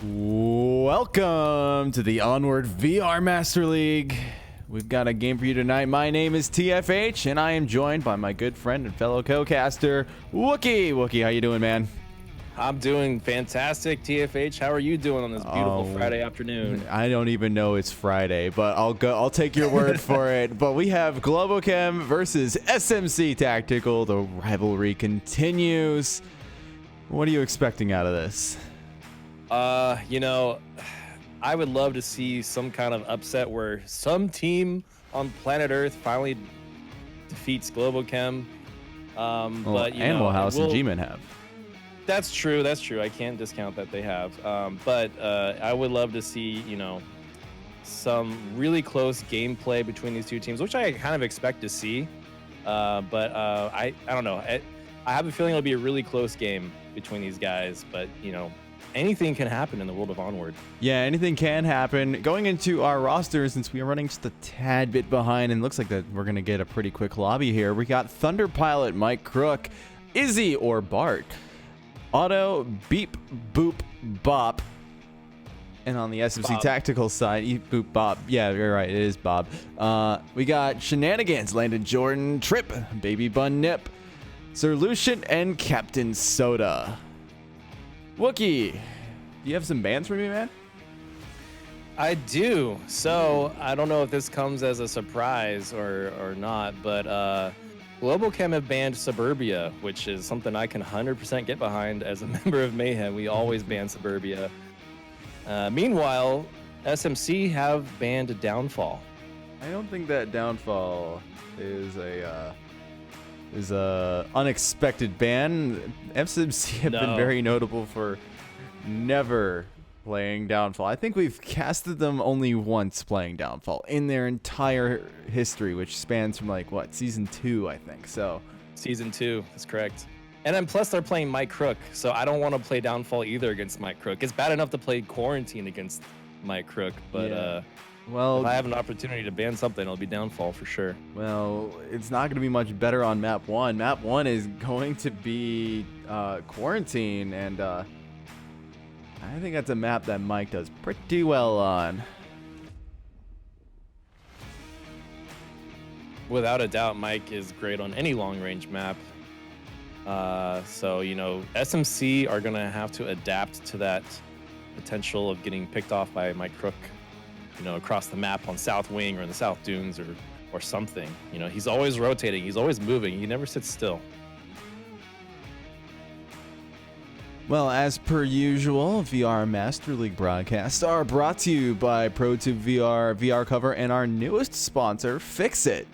Welcome to the Onward VR Master League. We've got a game for you tonight. My name is TFH, and I am joined by my good friend and fellow co-caster, Wookie. Wookie, how you doing, man? I'm doing fantastic, TFH. How are you doing on this beautiful Friday afternoon? I don't even know it's Friday, but I'll take your word for it. But we have Globochem versus SMC Tactical. The rivalry continues. What are you expecting out of this? You know, I would love to see some kind of upset where some team on planet Earth finally defeats Globochem. But Animal House and G-Man have. That's true. That's true. I can't discount that they have. But I would love to see, you know, some really close gameplay between these two teams, which I kind of expect to see. I don't know. I have a feeling it'll be a really close game between these guys. But, you know, anything can happen in the world of Onward. Yeah, anything can happen. Going into our roster, since we are running just a tad bit behind, and looks like that we're going to get a pretty quick lobby here. We got Thunder Pilot, Mike Crook, Izzy or Bart, Auto, Beep, Boop, Bop. And on the SMC Bob. Tactical side, Eat, Boop, Bob. Yeah, you're right. It is Bob. We got Shenanigans, Landon Jordan, Trip, Baby Bun Nip, Sir Lucian, and Captain Soda. Wookie, do you have some bands for me, man? I do. So I don't know if this comes as a surprise or not, but Globochem have banned Suburbia, which is something I can 100% get behind as a member of Mayhem. We always ban Suburbia. Meanwhile, SMC have banned Downfall. I don't think that Downfall is a unexpected ban. SMC have been very notable for never playing Downfall. I think we've casted them only once playing Downfall in their entire history, which spans from like what, season 2, I think. So season 2, that's correct. And then plus they're playing Mike Crook, so I don't want to play Downfall either against Mike Crook. It's bad enough to play Quarantine against Mike Crook, but yeah. Well, if I have an opportunity to ban something, it'll be Downfall for sure. Well, it's not going to be much better on map 1. Map 1 is going to be Quarantine, and I think that's a map that Mike does pretty well on. Without a doubt, Mike is great on any long-range map. So, you know, SMC are going to have to adapt to that potential of getting picked off by Mike Crook, you know, across the map on South Wing or in the South Dunes or something. You know, he's always rotating. He's always moving. He never sits still. Well, as per usual, VR Master League broadcasts are brought to you by ProTube VR, VR Cover, and our newest sponsor, Fixit.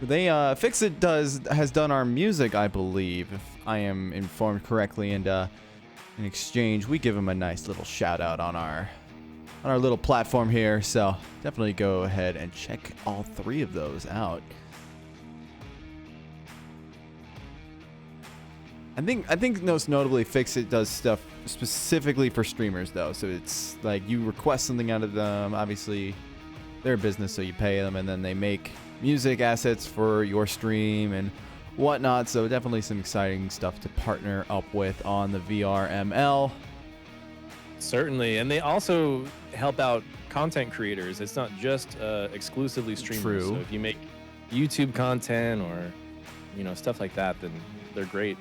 Fixit has done our music, I believe, if I am informed correctly, and in exchange, we give them a nice little shout out on our little platform here. So definitely go ahead and check all 3 of those out. I think most notably Fixit does stuff specifically for streamers though. So it's like you request something out of them. Obviously, they're a business, so you pay them, and then they make music assets for your stream and whatnot. So definitely some exciting stuff to partner up with on the VRML. Certainly, and they also help out content creators. It's not just exclusively streamers. True. So if you make YouTube content or, you know, stuff like that, then they're great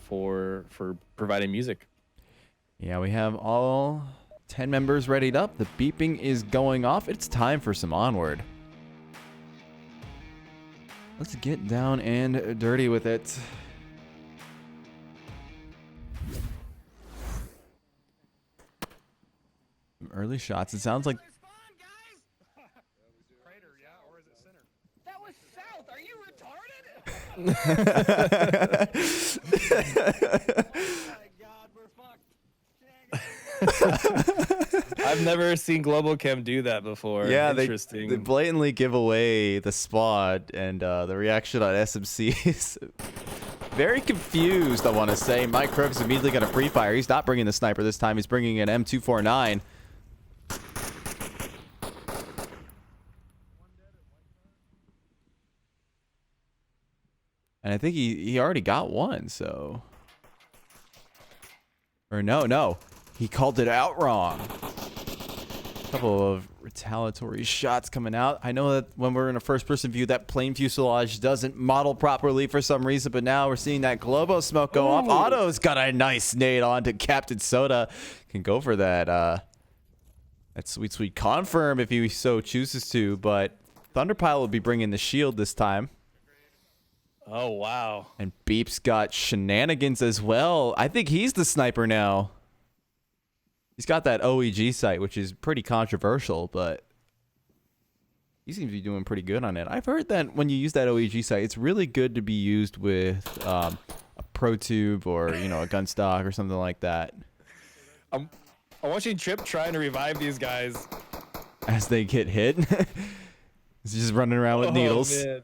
for providing music. Yeah, we have all 10 members readied up. The beeping is going off. It's time for some Onward. Let's get down and dirty with it. Early shots. It sounds like That was south. Are you retarded? Oh my God, we're fucked. I've never seen Globochem do that before. Yeah, Interesting. they blatantly give away the spot, and the reaction on SMC is very confused, I want to say. Mike Crook's immediately got a pre-fire. He's not bringing the sniper this time. He's bringing an M249. And I think he already got one, so Or no. He called it out wrong. Couple of retaliatory shots coming out. I know that when we're in a first-person view, that plane fuselage doesn't model properly for some reason, but now we're seeing that Globo smoke go off. Otto's got a nice nade on to Captain Soda. Can go for that sweet confirm if he so chooses to, but Thunderpile will be bringing the shield this time. Oh, wow. And Beep's got shenanigans as well. I think he's the sniper now. He's got that OEG sight, which is pretty controversial, but he seems to be doing pretty good on it. I've heard that when you use that OEG sight, it's really good to be used with a Pro Tube or, you know, a gun stock or something like that. I'm watching Trip trying to revive these guys. As they get hit. He's just running around with needles. Man.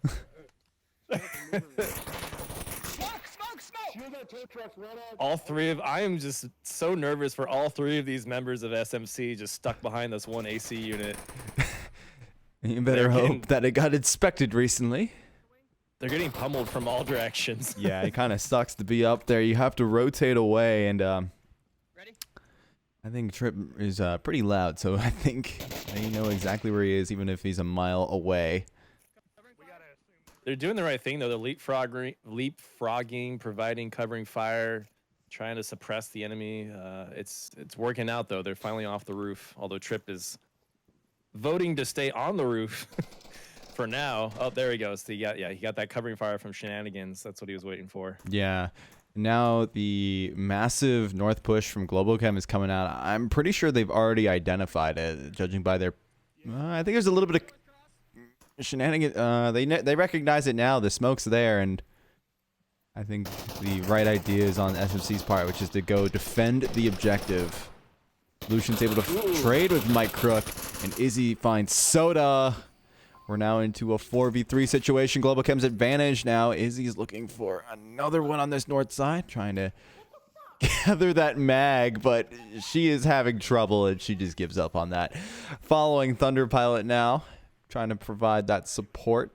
All three of I am just so nervous for all three of these members of SMC just stuck behind this one AC unit. You better hope that it got inspected recently. They're getting pummeled from all directions. Yeah, it kind of sucks to be up there. You have to rotate away, and Ready? I think Trip is pretty loud, so I think they know exactly where he is, even if he's a mile away. They're doing the right thing though. They're leapfrogging, providing covering fire, trying to suppress the enemy. It's working out though. They're finally off the roof. Although Trip is voting to stay on the roof for now. Oh, there he goes. He got that covering fire from Shenanigans. That's what he was waiting for. Yeah. Now the massive north push from Globochem is coming out. I'm pretty sure they've already identified it, judging by their. I think there's a little bit of shenanigans. They recognize it now. The smoke's there, and I think the right idea is on SMC's part, which is to go defend the objective. Lucian's able to trade with Mike Crook, and Izzy finds Soda. We're now into a 4v3 situation. Globochem's advantage now. Izzy's looking for another one on this north side, trying to gather that mag, but she is having trouble, and she just gives up on that. Following Thunder Pilot now, trying to provide that support.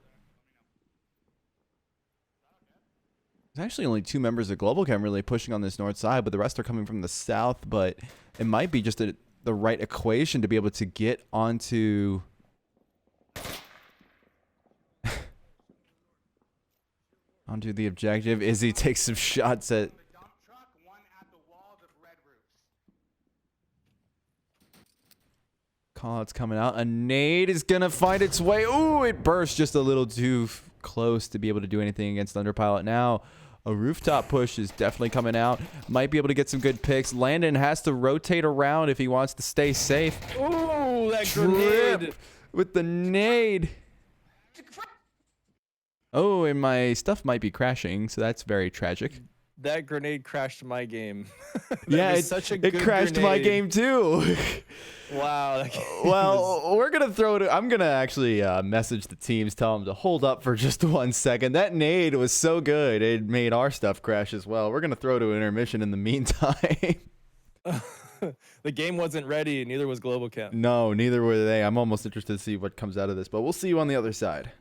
There's actually only 2 members of Globochem really pushing on this north side, but the rest are coming from the south, but it might be just the right equation to be able to get onto the objective. Izzy takes some shots at callouts coming out. A nade is gonna find its way. Ooh, it burst just a little too close to be able to do anything against Thunderpilot. Now a rooftop push is definitely coming out. Might be able to get some good picks. Landon has to rotate around if he wants to stay safe. Ooh, that Trip grenade with the nade. Oh, and my stuff might be crashing, so that's very tragic. That grenade crashed my game. Yeah, it crashed my game too. Wow. Well, we're gonna throw it. I'm gonna actually message the teams, tell them to hold up for just 1 second. That nade was so good, it made our stuff crash as well. We're gonna throw to intermission in the meantime. The game wasn't ready, neither was Globochem. No, neither were they. I'm almost interested to see what comes out of this, but we'll see you on the other side.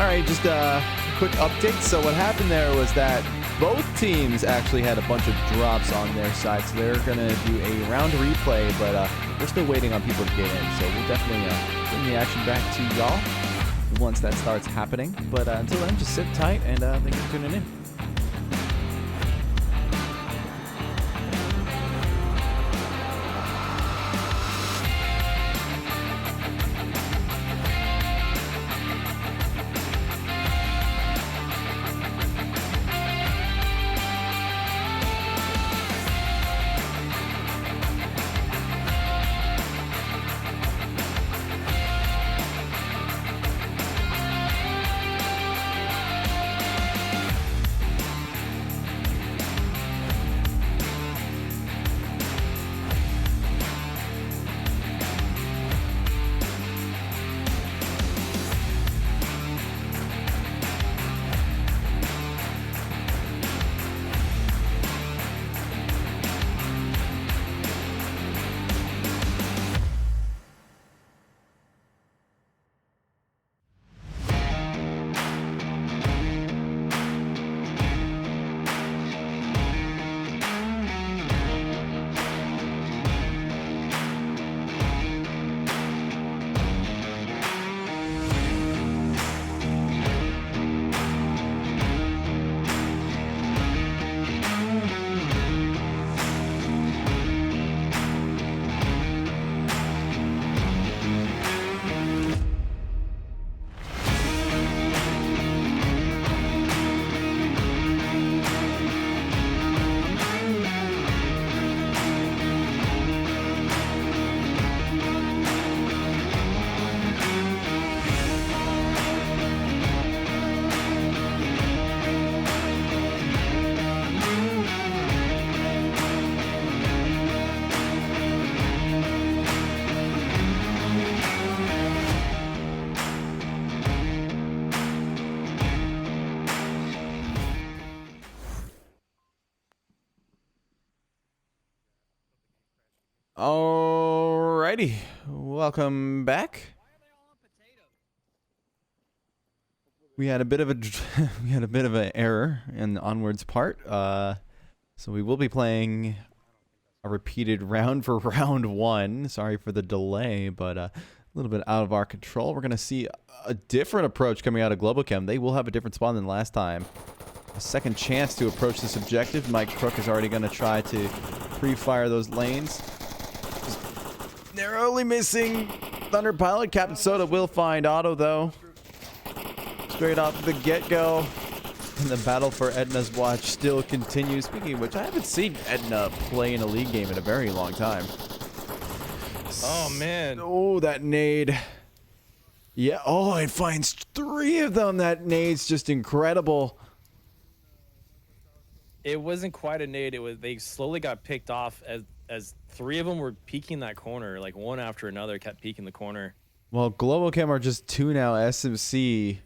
right, just a quick update. So what happened there was that both teams actually had a bunch of drops on their side, so they're going to do a round replay, but we're still waiting on people to get in, so we'll definitely bring the action back to y'all once that starts happening. But until then, just sit tight, and thank you for tuning in. Alrighty, welcome back. We had a bit of an error in Onward's part, so we will be playing a repeated round for round one. Sorry for the delay, but a little bit out of our control. We're gonna see a different approach coming out of Globochem. They will have a different spawn than last time. A second chance to approach this objective. Mike Crook is already gonna try to pre-fire those lanes. Narrowly missing Thunder Pilot. Captain Soda will find Otto, though. Straight off the get-go. And the battle for Edna's watch still continues. Speaking of which, I haven't seen Edna play in a league game in a very long time. Oh, man. Oh, that nade. Yeah, oh, it finds 3 of them. That nade's just incredible. It wasn't quite a nade. It was, they slowly got picked off as 3 of them were peeking that corner, like one after another kept peeking the corner. Well, Globochem are just 2 now. SMC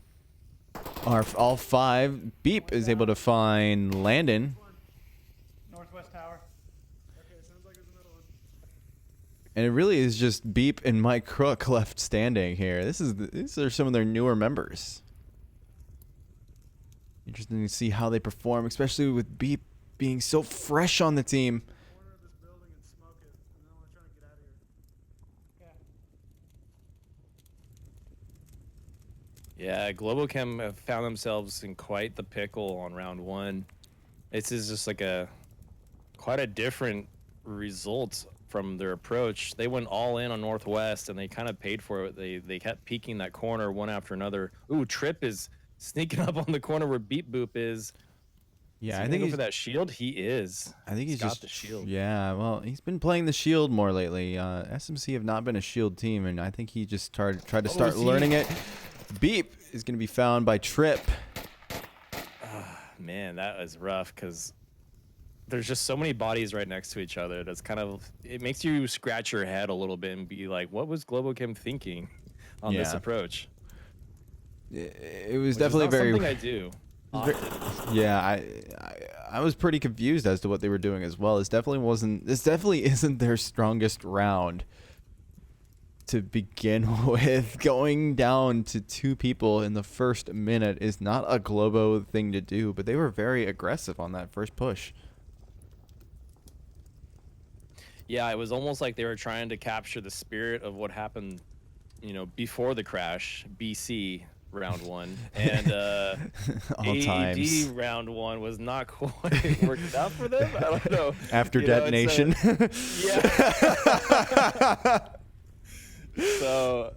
are all 5. Beep is able to find Landon. Northwest tower. Okay, sounds like there's another one. And it really is just Beep and Mike Crook left standing here. These are some of their newer members. Interesting to see how they perform, especially with Beep being so fresh on the team. Yeah, Globochem have found themselves in quite the pickle on round 1. This is just like quite a different result from their approach. They went all in on Northwest and they kind of paid for it. They kept peeking that corner one after another. Ooh, Trip is sneaking up on the corner where Beep Boop is. Yeah, I think for that shield, he is. I think he's got just the shield. Yeah, well, he's been playing the shield more lately. SMC have not been a shield team, and I think he just tried to start learning it. Beep is going to be found by Trip. Man, that was rough because there's just so many bodies right next to each other. That's kind of, it makes you scratch your head a little bit and be like, what was Globochem thinking on this approach? It was definitely very. Something I do. Yeah, I was pretty confused as to what they were doing as well. This definitely isn't their strongest round. to begin with. Going down to 2 people in the first minute is not a Globo thing to do, but they were very aggressive on that first push. Yeah, it was almost like they were trying to capture the spirit of what happened, before the crash, BC round 1, and All AD times. round 1 was not quite worked out for them. I don't know. After detonation. Yeah. So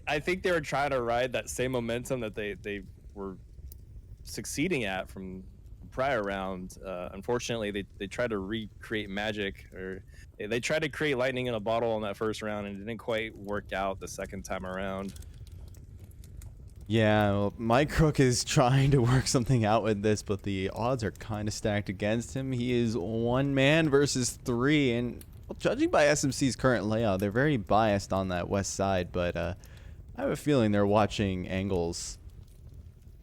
I think they were trying to ride that same momentum that they were succeeding at from prior round. Unfortunately, they tried to recreate magic, or they tried to create lightning in a bottle in that first round, and it didn't quite work out the second time around. Yeah, well, Mike Crook is trying to work something out with this, but the odds are kind of stacked against him. He is 1 man versus 3, and well, judging by SMC's current layout, they're very biased on that west side, but I have a feeling they're watching angles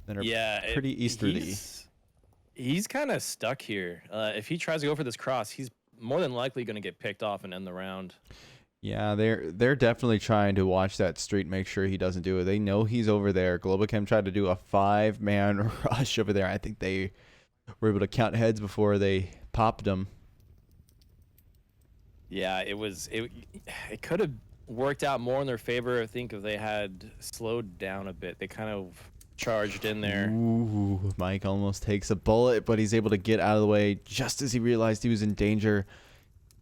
that are pretty easterly. He's kind of stuck here. If he tries to go for this cross, he's more than likely going to get picked off and end the round. Yeah, they're definitely trying to watch that street, make sure he doesn't do it. They know he's over there. Globochem tried to do a 5-man rush over there. I think they were able to count heads before they popped him. Yeah, it could have worked out more in their favor, I think, if they had slowed down a bit. They kind of charged in there. Ooh, Mike almost takes a bullet, but he's able to get out of the way just as he realized he was in danger.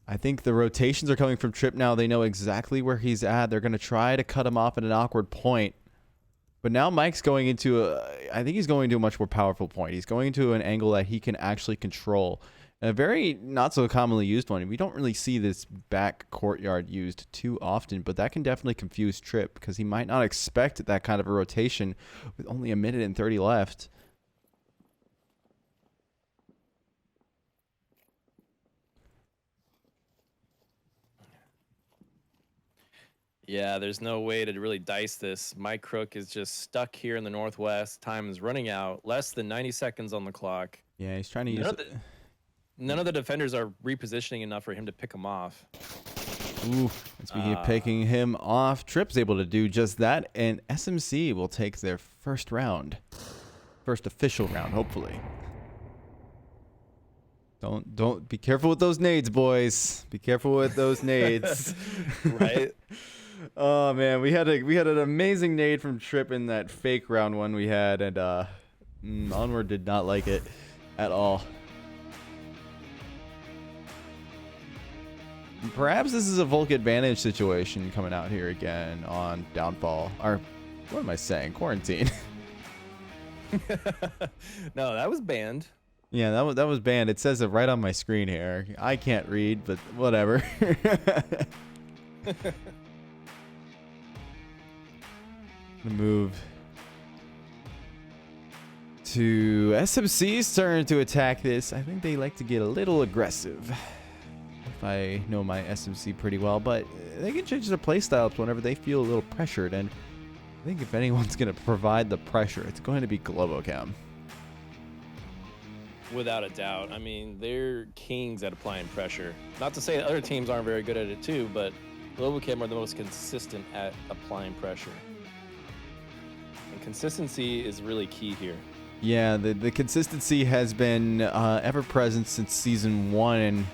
I think the rotations are coming from Trip now. They know exactly where he's at. They're going to try to cut him off at an awkward point. But now Mike's going into I think he's going to a much more powerful point. He's going into an angle that he can actually control. A very not so commonly used one. We don't really see this back courtyard used too often, but that can definitely confuse Trip because he might not expect that kind of a rotation with only 1 minute and 30 left. Yeah, there's no way to really dice this. Mike Crook is just stuck here in the northwest. Time is running out. Less than 90 seconds on the clock. Yeah, he's trying to use it. None of the defenders are repositioning enough for him to pick him off. Ooh, speaking of picking him off, Trip's able to do just that, and SMC will take their first round. First official round, hopefully. Don't be careful with those nades, boys. Be careful with those nades. Right? Oh man, we had an amazing nade from Trip in that fake round 1 we had, and Onward did not like it at all. Perhaps this is a Volk advantage situation coming out here again on Downfall. Or, what am I saying? Quarantine. No, that was banned. Yeah, that was banned. It says it right on my screen here. I can't read, but whatever. Move to SMC's turn to attack this. I think they like to get a little aggressive. If I know my SMC pretty well, but they can change their playstyles whenever they feel a little pressured, and I think if anyone's going to provide the pressure, it's going to be Globochem. Without a doubt. I mean, they're kings at applying pressure. Not to say that other teams aren't very good at it too, but Globochem are the most consistent at applying pressure. And consistency is really key here. Yeah, the consistency has been ever present since season 1 and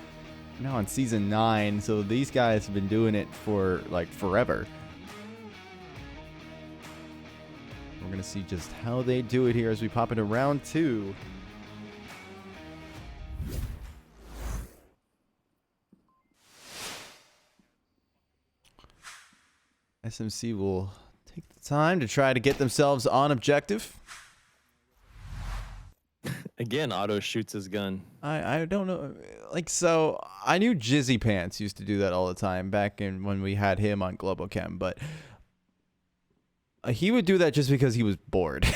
now on season 9, so these guys have been doing it for like forever. We're gonna see just how they do it here as we pop into round 2. SMC will take the time to try to get themselves on objective. Again, Otto shoots his gun. I don't know. Like, so I knew Jizzy Pants used to do that all the time back in when we had him on Globochem, but he would do that just because he was bored.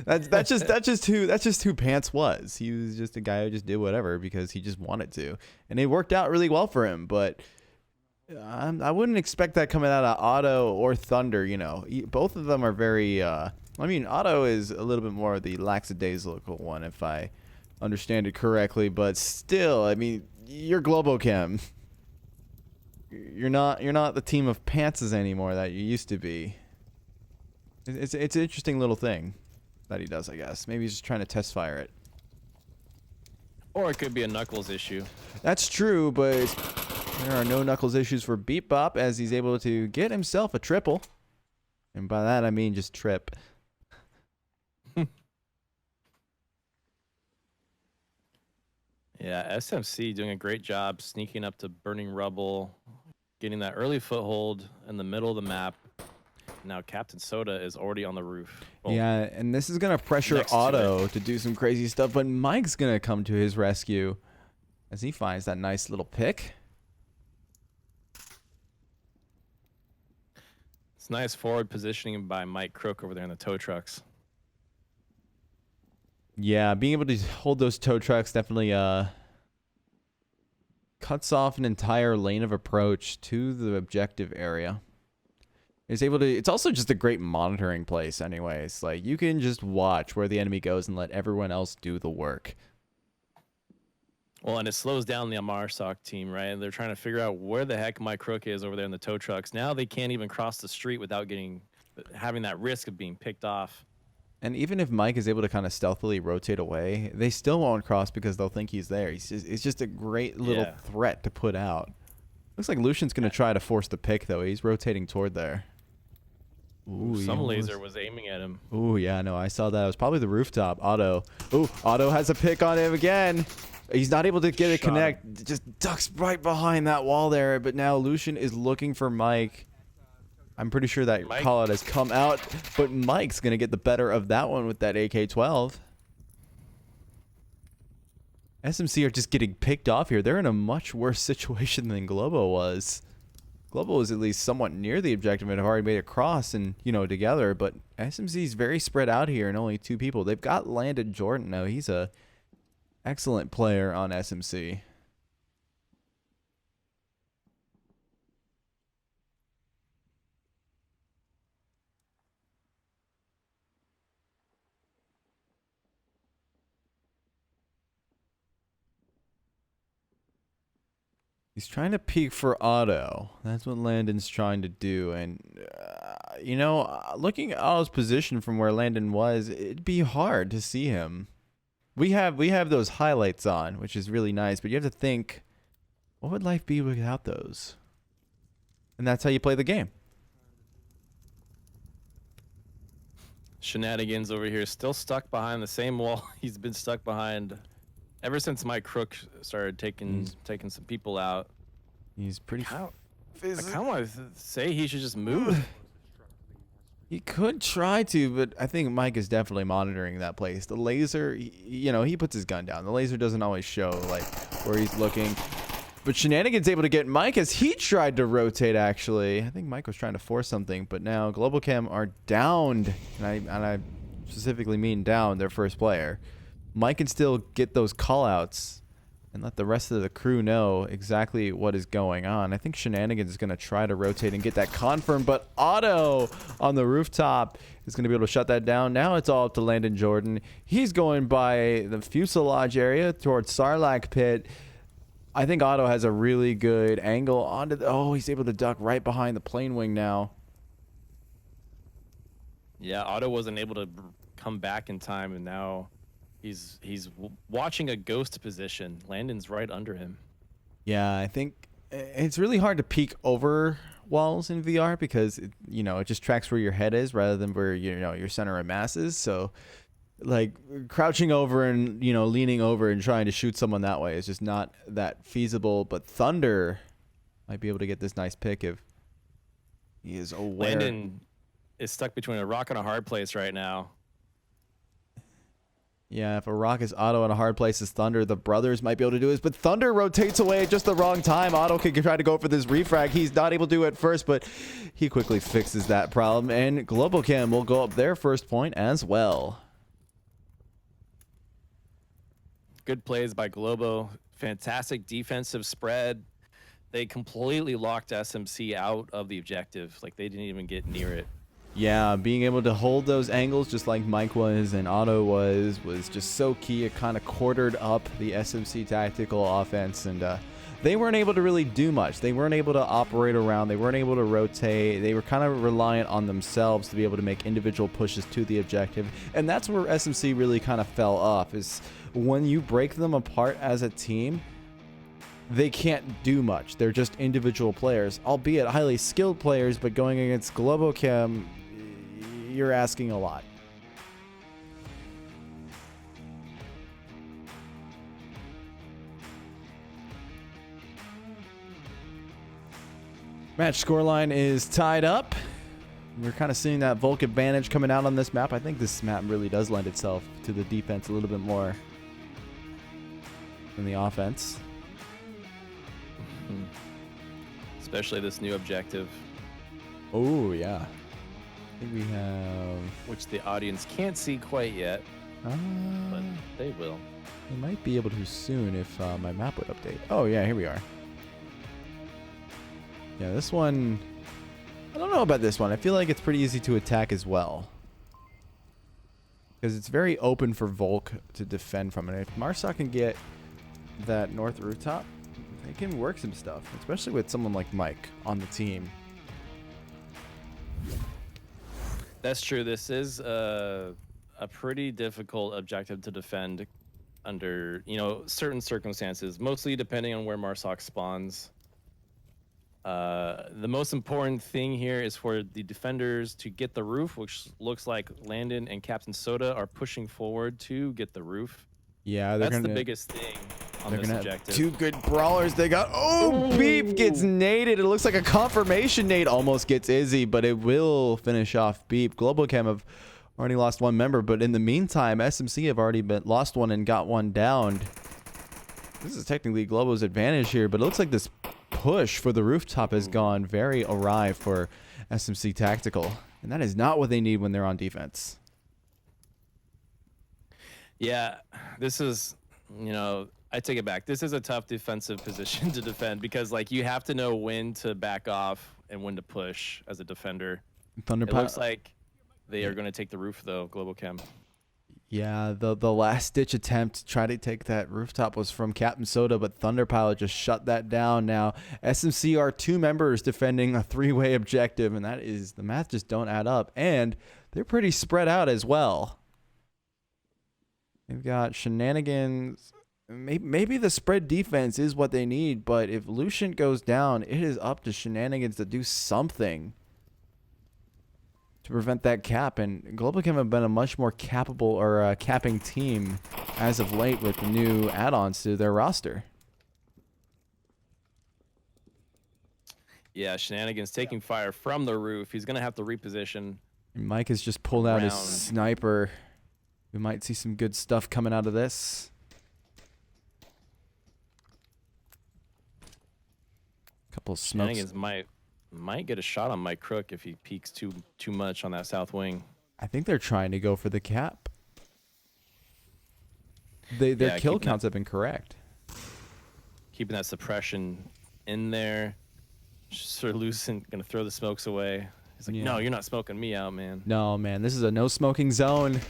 that's just who Pants was. He was just a guy who just did whatever because he just wanted to, and it worked out really well for him. But I wouldn't expect that coming out of Otto or Thunder. You know, both of them are very. I mean, Otto is a little bit more of the lackadaisical one, if I understand it correctly. But still, I mean, you're Globochem. you're not the team of pantses anymore that you used to be. It's an interesting little thing that he does, I guess. Maybe he's just trying to test fire it. Or it could be a Knuckles issue. That's true, but there are no Knuckles issues for Beep Bop as he's able to get himself a triple. And by that, I mean just trip. Yeah, SMC doing a great job sneaking up to Burning Rubble, getting that early foothold in the middle of the map. Now Captain Soda is already on the roof. Boom. Yeah, and this is going to pressure Next to Otto to do some crazy stuff, but Mike's going to come to his rescue as he finds that nice little pick. It's nice forward positioning by Mike Crook over there in the tow trucks. Yeah, being able to hold those tow trucks definitely cuts off an entire lane of approach to the objective area. It's also just a great monitoring place anyways. Like, you can just watch where the enemy goes and let everyone else do the work. Well, and it slows down the Amarsock team, right? And they're trying to figure out where the heck Mike Crook is over there in the tow trucks. Now they can't even cross the street without having that risk of being picked off. And even if Mike is able to kind of stealthily rotate away, they still won't cross because they'll think he's there. It's just a great little threat to put out. Looks like Lucian's going to try to force the pick, though. He's rotating toward there. Ooh, some laser was aiming at him. Ooh, yeah, no, I saw that. It was probably the rooftop. Otto. Ooh, Otto has a pick on him again. He's not able to get a connect. Just ducks right behind that wall there. But now Lucian is looking for Mike. I'm pretty sure that call out has come out. But Mike's going to get the better of that one with that AK-12. SMC are just getting picked off here. They're in a much worse situation than Globo was. Global was at least somewhat near the objective and have already made a cross and, together. But SMC's very spread out here and only 2 people. They've got Landon Jordan now. He's a excellent player on SMC. He's trying to peek for Otto. That's what Landon's trying to do. And, looking at Otto's position from where Landon was, it'd be hard to see him. We have those highlights on, which is really nice. But you have to think, what would life be without those? And that's how you play the game. Shenanigans over here, still stuck behind the same wall he's been stuck behind ever since Mike Crook started taking some people out. He's pretty. I kind of want to say he should just move. He could try to, but I think Mike is definitely monitoring that place. The laser, he puts his gun down. The laser doesn't always show where he's looking. But Shenanigan's able to get Mike as he tried to rotate, actually. I think Mike was trying to force something, but now Globochem are downed. And I specifically mean down their first player. Mike can still get those call-outs and let the rest of the crew know exactly what is going on. I think Shenanigans is going to try to rotate and get that confirmed, but Otto on the rooftop is going to be able to shut that down. Now it's all up to Landon Jordan. He's going by the fuselage area towards Sarlacc Pit. I think Otto has a really good angle onto he's able to duck right behind the plane wing now. Yeah, Otto wasn't able to come back in time, and now he's watching a ghost position. Landon's right under him. Yeah, I think it's really hard to peek over walls in VR because it just tracks where your head is rather than where your center of mass is. So like crouching over and leaning over and trying to shoot someone that way is just not that feasible. But Thunder might be able to get this nice pick if he is aware. Landon is stuck between a rock and a hard place right now. Yeah, if a rock is Otto and a hard place is Thunder, the brothers might be able to do this. But Thunder rotates away at just the wrong time. Otto can try to go for this refrag. He's not able to at first, but he quickly fixes that problem. And Globochem will go up their first point as well. Good plays by Globo. Fantastic defensive spread. They completely locked SMC out of the objective. Like, they didn't even get near it. Yeah, being able to hold those angles just like Mike was and Otto was just so key. It kind of quartered up the SMC tactical offense, and they weren't able to really do much. They weren't able to operate around. They weren't able to rotate. They were kind of reliant on themselves to be able to make individual pushes to the objective. And that's where SMC really kind of fell off, is when you break them apart as a team, they can't do much. They're just individual players, albeit highly skilled players, but going against Globochem, you're asking a lot. Match scoreline is tied up. We're kind of seeing that Volk advantage coming out on this map. I think this map really does lend itself to the defense a little bit more than the offense. Especially this new objective. Oh, yeah. I think we have... Which the audience can't see quite yet, but they will. They might be able to soon if my map would update. Oh, yeah, here we are. Yeah, this one... I don't know about this one. I feel like it's pretty easy to attack as well. Because it's very open for Volk to defend from. And if Marsoc can get that north rooftop, they can work some stuff. Especially with someone like Mike on the team. That's true. This is a pretty difficult objective to defend under, certain circumstances. Mostly depending on where Marsoc spawns. The most important thing here is for the defenders to get the roof, which looks like Landon and Captain Soda are pushing forward to get the roof. Yeah, that's the biggest thing on this objective. Two good brawlers. They got... Oh, Beep gets naded. It looks like a confirmation nade almost gets Izzy, but it will finish off Beep. Globochem have already lost one member, but in the meantime, SMC have already lost one and got one downed. This is technically Globo's advantage here, but it looks like this push for the rooftop has gone very awry for SMC Tactical, and that is not what they need when they're on defense. Yeah, this is, I take it back. This is a tough defensive position to defend because, you have to know when to back off and when to push as a defender. It looks like they are going to take the roof, though, Globochem. Yeah, the last-ditch attempt to try to take that rooftop was from Captain Soda, but Thunderpilot just shut that down. Now, SMC are 2 members defending a 3-way objective, and that is, the math just don't add up. And they're pretty spread out as well. They've got Shenanigans. Maybe the spread defense is what they need, but if Lucian goes down, it is up to Shenanigans to do something to prevent that cap. And Globochem have been a much more capable or capping team as of late with the new add-ons to their roster. Yeah, Shenanigans taking fire from the roof. He's going to have to reposition. And Mike has just pulled out his sniper. We might see some good stuff coming out of this. Couple of smokes. Shenanigans might get a shot on Mike Crook if he peeks too much on that south wing. I think they're trying to go for the cap. Their kill counts have been correct. Keeping that suppression in there. Sir Lucent gonna throw the smokes away. He's like, no, you're not smoking me out, man. No, man, this is a no smoking zone.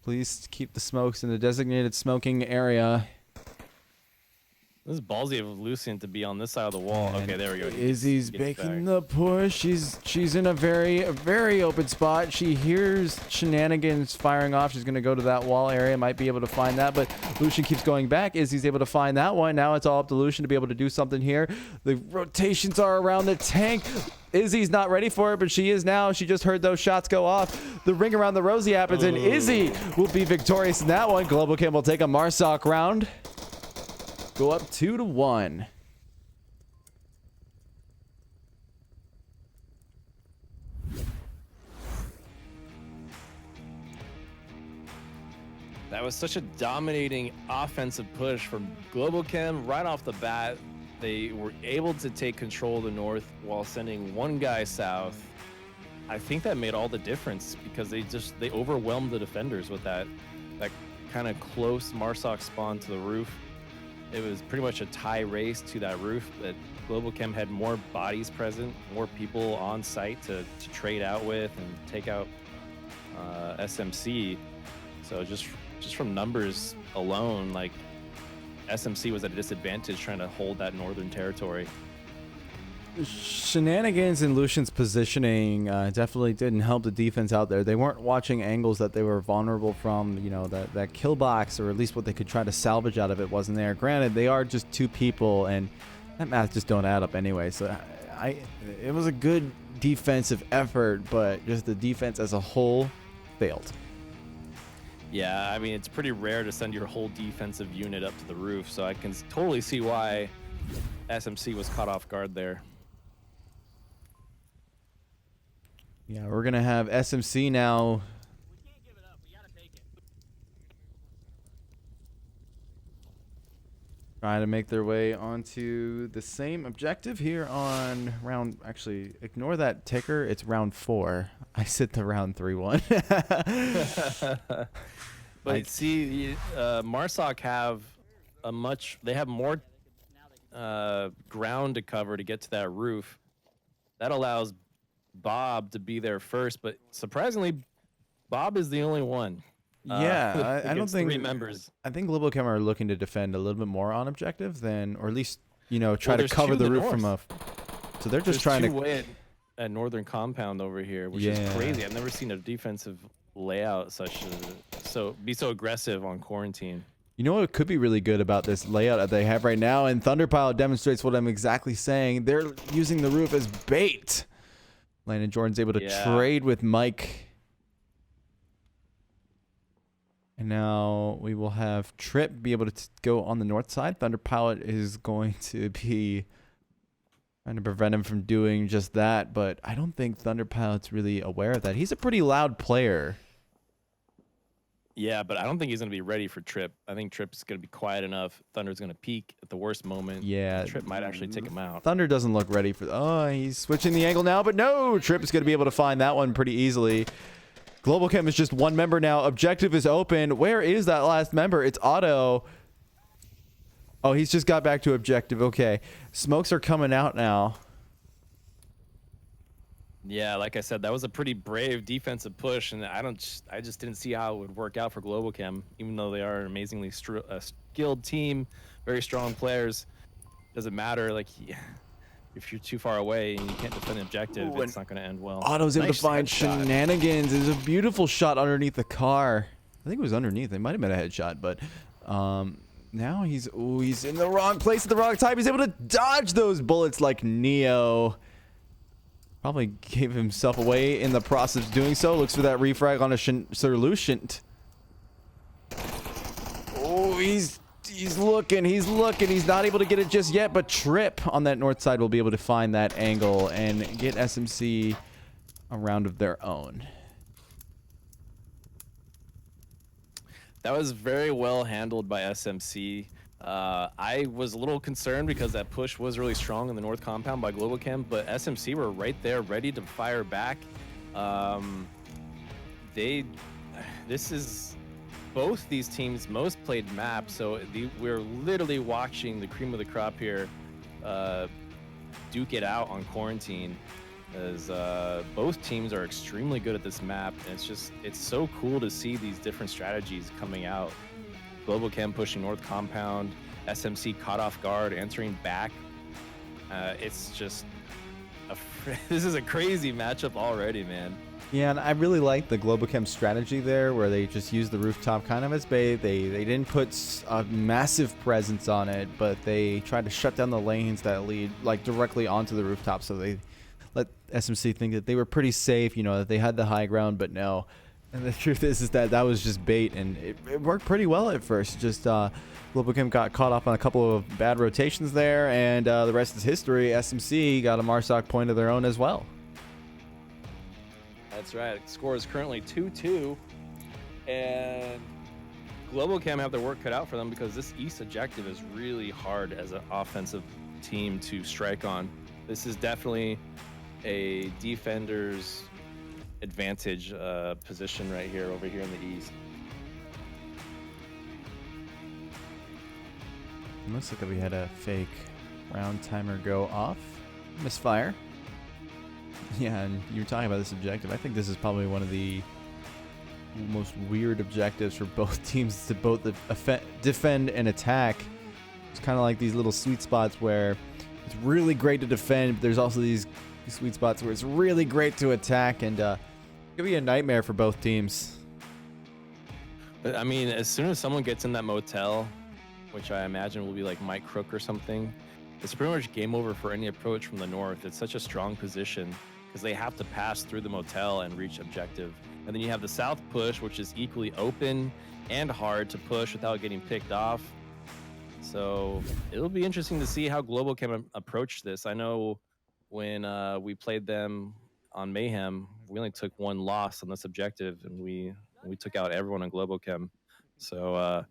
Please keep the smokes in the designated smoking area. This is ballsy of Lucien to be on this side of the wall. Okay, there we go. Izzy's making the push. She's in a very open spot. She hears Shenanigans firing off. She's going to go to that wall area. Might be able to find that, but Lucien keeps going back. Izzy's able to find that one. Now it's all up to Lucien to be able to do something here. The rotations are around the tank. Izzy's not ready for it, but she is now. She just heard those shots go off. The ring around the Rosie happens, and Izzy will be victorious in that one. Globochem will take a Marsoc round. Go up 2-1. That was such a dominating offensive push from Globochem right off the bat. They were able to take control of the north while sending one guy south. I think that made all the difference because they overwhelmed the defenders with that kind of close Marsoc spawn to the roof. It was pretty much a tie race to that roof, but Globochem had more bodies present, more people on site to trade out with and take out SMC. So just from numbers alone, SMC was at a disadvantage trying to hold that northern territory. Shenanigans and Lucian's positioning definitely didn't help the defense out there. They weren't watching angles that they were vulnerable from. You know, that kill box, or at least what they could try to salvage out of it, wasn't there. Granted, they are just 2 people, and that math just don't add up anyway. So it was a good defensive effort, but just the defense as a whole failed. Yeah, I mean, it's pretty rare to send your whole defensive unit up to the roof, so I can totally see why SMC was caught off guard there. Yeah, we're going to have SMC now. We can't give it up. We gotta take it. Trying to make their way onto the same objective here on round. Actually, ignore that ticker. It's round 4. I said the round 3-1. But see, Marsoc have they have more ground to cover to get to that roof. That allows Bob to be there first, but surprisingly, Bob is the only one. Yeah, I don't think 3 members. I think Globochem are looking to defend a little bit more on objective than, or at least, you know, try to there's cover 2 the in the roof from a. north. So they're just There's trying 2 to. way at northern compound over here, which is crazy. I've never seen a defensive layout be so aggressive on quarantine. You know what could be really good about this layout that they have right now, and Thunderpile demonstrates what I'm exactly saying. They're using the roof as bait. Landon Jordan's able to trade with Mike. And now we will have Trip be able to go on the north side. Thunderpilot is going to be trying to prevent him from doing just that, but I don't think Thunderpilot's really aware of that. He's a pretty loud player. Yeah, but I don't think he's going to be ready for Trip. I think Trip's going to be quiet enough. Thunder's going to peak at the worst moment. Yeah. Trip might actually take him out. Thunder doesn't look ready for... Oh, he's switching the angle now, but no! Trip is going to be able to find that one pretty easily. Globochem is just 1 member now. Objective is open. Where is that last member? It's Otto. Oh, he's just got back to objective. Okay. Smokes are coming out now. Yeah, like I said, that was a pretty brave defensive push, and I just didn't see how it would work out for Globochem, even though they are an amazingly skilled team, very strong players. Doesn't matter, like, if you're too far away and you can't defend an objective, it's not going to end well. Otto's able to find Shenanigans. It's a beautiful shot underneath the car. I think it was underneath. It might have been a headshot, but now he's in the wrong place at the wrong time. He's able to dodge those bullets like Neo. Probably gave himself away in the process of doing so. Looks for that refrag on a Sir Lucient. Oh, he's looking. He's not able to get it just yet, but Trip on that north side will be able to find that angle and get SMC a round of their own. That was very well handled by SMC. I was a little concerned because that push was really strong in the north compound by Globochem, but SMC were right there ready to fire back. This is both these teams' most played map, so we're literally watching the cream of the crop here duke it out on quarantine, as both teams are extremely good at this map, and it's so cool to see these different strategies coming out. Globochem pushing north compound, SMC caught off guard, answering back. It's just this is a crazy matchup already, man. Yeah, and I really like the Globochem strategy there, where they just used the rooftop kind of as bait. They didn't put a massive presence on it, but they tried to shut down the lanes that lead like directly onto the rooftop, so they let SMC think that they were pretty safe, you know, that they had the high ground, but no. And the truth is that was just bait, and it worked pretty well at first. Just Globochem got caught up on a couple of bad rotations there, and the rest is history. SMC got a Marsoc point of their own as well. That's right. The score is currently 2-2, and Globochem have their work cut out for them because this east objective is really hard as an offensive team to strike on. This is definitely a defender's advantage position right here, over here in the east. It looks like we had a fake round timer go off. Misfire. Yeah, and you were talking about this objective. I think this is probably one of the most weird objectives for both teams to both defend and attack. It's kind of like these little sweet spots where it's really great to defend, but there's also these sweet spots where it's really great to attack, and it could be a nightmare for both teams. But I mean, as soon as someone gets in that motel, which I imagine will be like Mike Crook or something, it's pretty much game over for any approach from the north. It's such a strong position because they have to pass through the motel and reach objective. And then you have the south push, which is equally open and hard to push without getting picked off. So it'll be interesting to see how Globochem approach this. I know when we played them on Mayhem, we only took one loss on this objective, and we took out everyone on Globochem. So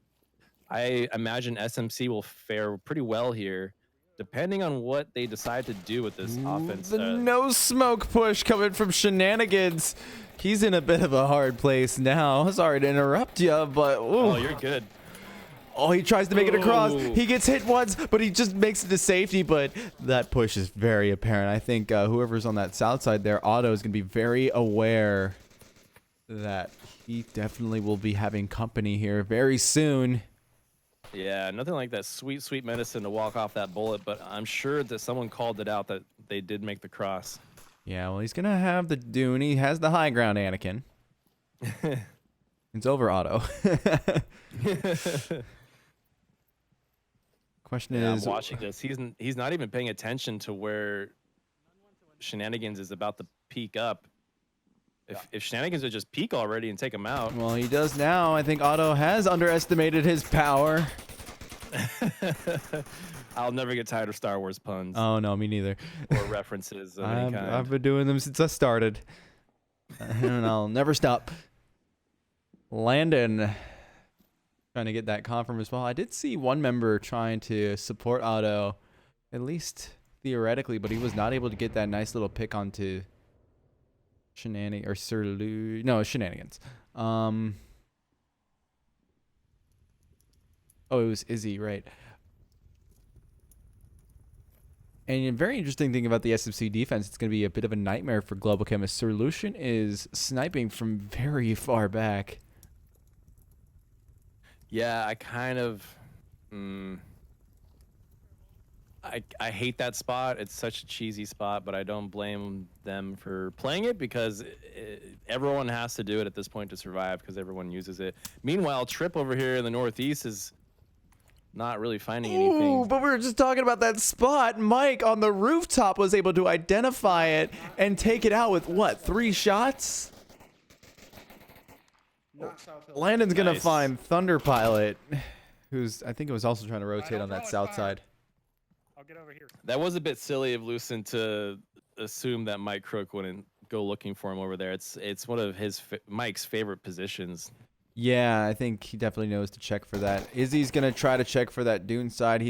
I imagine SMC will fare pretty well here, depending on what they decide to do with this offense. The no smoke push coming from Shenanigans. He's in a bit of a hard place now. Sorry to interrupt you, but oh, you're good. Oh, he tries to make it across. He gets hit once, but he just makes it to safety. But that push is very apparent. I think whoever's on that south side there, Otto, is going to be very aware that he definitely will be having company here very soon. Yeah, nothing like that sweet, sweet medicine to walk off that bullet, but I'm sure that someone called it out that they did make the cross. Yeah, well, he's going to have the Dune. He has the high ground, Anakin. It's over, Otto. Question is, I'm watching this. He's not even paying attention to where Shenanigans is about to peak up. If Shenanigans would just peak already and take him out. Well, he does now. I think Otto has underestimated his power. I'll never get tired of Star Wars puns. Oh, no, me neither. Or references of any kind. I've been doing them since I started. And I'll never stop. Landon trying to get that confirm as well. I did see one member trying to support Otto, at least theoretically, but he was not able to get that nice little pick onto Shenanigans. Oh, it was Izzy, right? And a very interesting thing about the SMC defense, it's going to be a bit of a nightmare for Globochem, as Solution is sniping from very far back. Yeah, I kind of... I hate that spot. It's such a cheesy spot, but I don't blame them for playing it because everyone has to do it at this point to survive because everyone uses it. Meanwhile, Trip over here in the northeast is not really finding anything. Ooh, but we were just talking about that spot. Mike on the rooftop was able to identify it and take it out with, what, 3 shots? Landon's going to find Thunder Pilot, who's, I think it was also trying to rotate on that south side. I'll get over here. That was a bit silly of Lucent to assume that Mike Crook wouldn't go looking for him over there. It's one of Mike's favorite positions. Yeah, I think he definitely knows to check for that. Izzy's gonna try to check for that Dune side.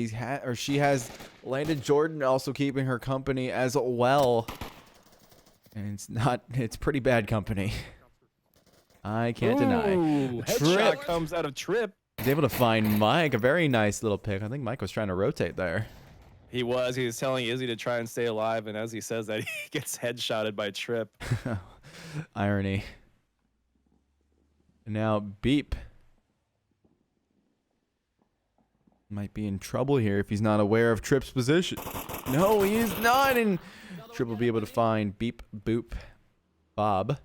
She has landed Jordan, also keeping her company as well. And it's pretty bad company. I can't deny. Headshot comes out of Trip. He's able to find Mike, a very nice little pick. I think Mike was trying to rotate there. He was telling Izzy to try and stay alive, and as he says that, he gets headshotted by Trip. Irony. And now Beep might be in trouble here if he's not aware of Trip's position. No, he is not, and Trip will be able to find Beep, Boop, Bob.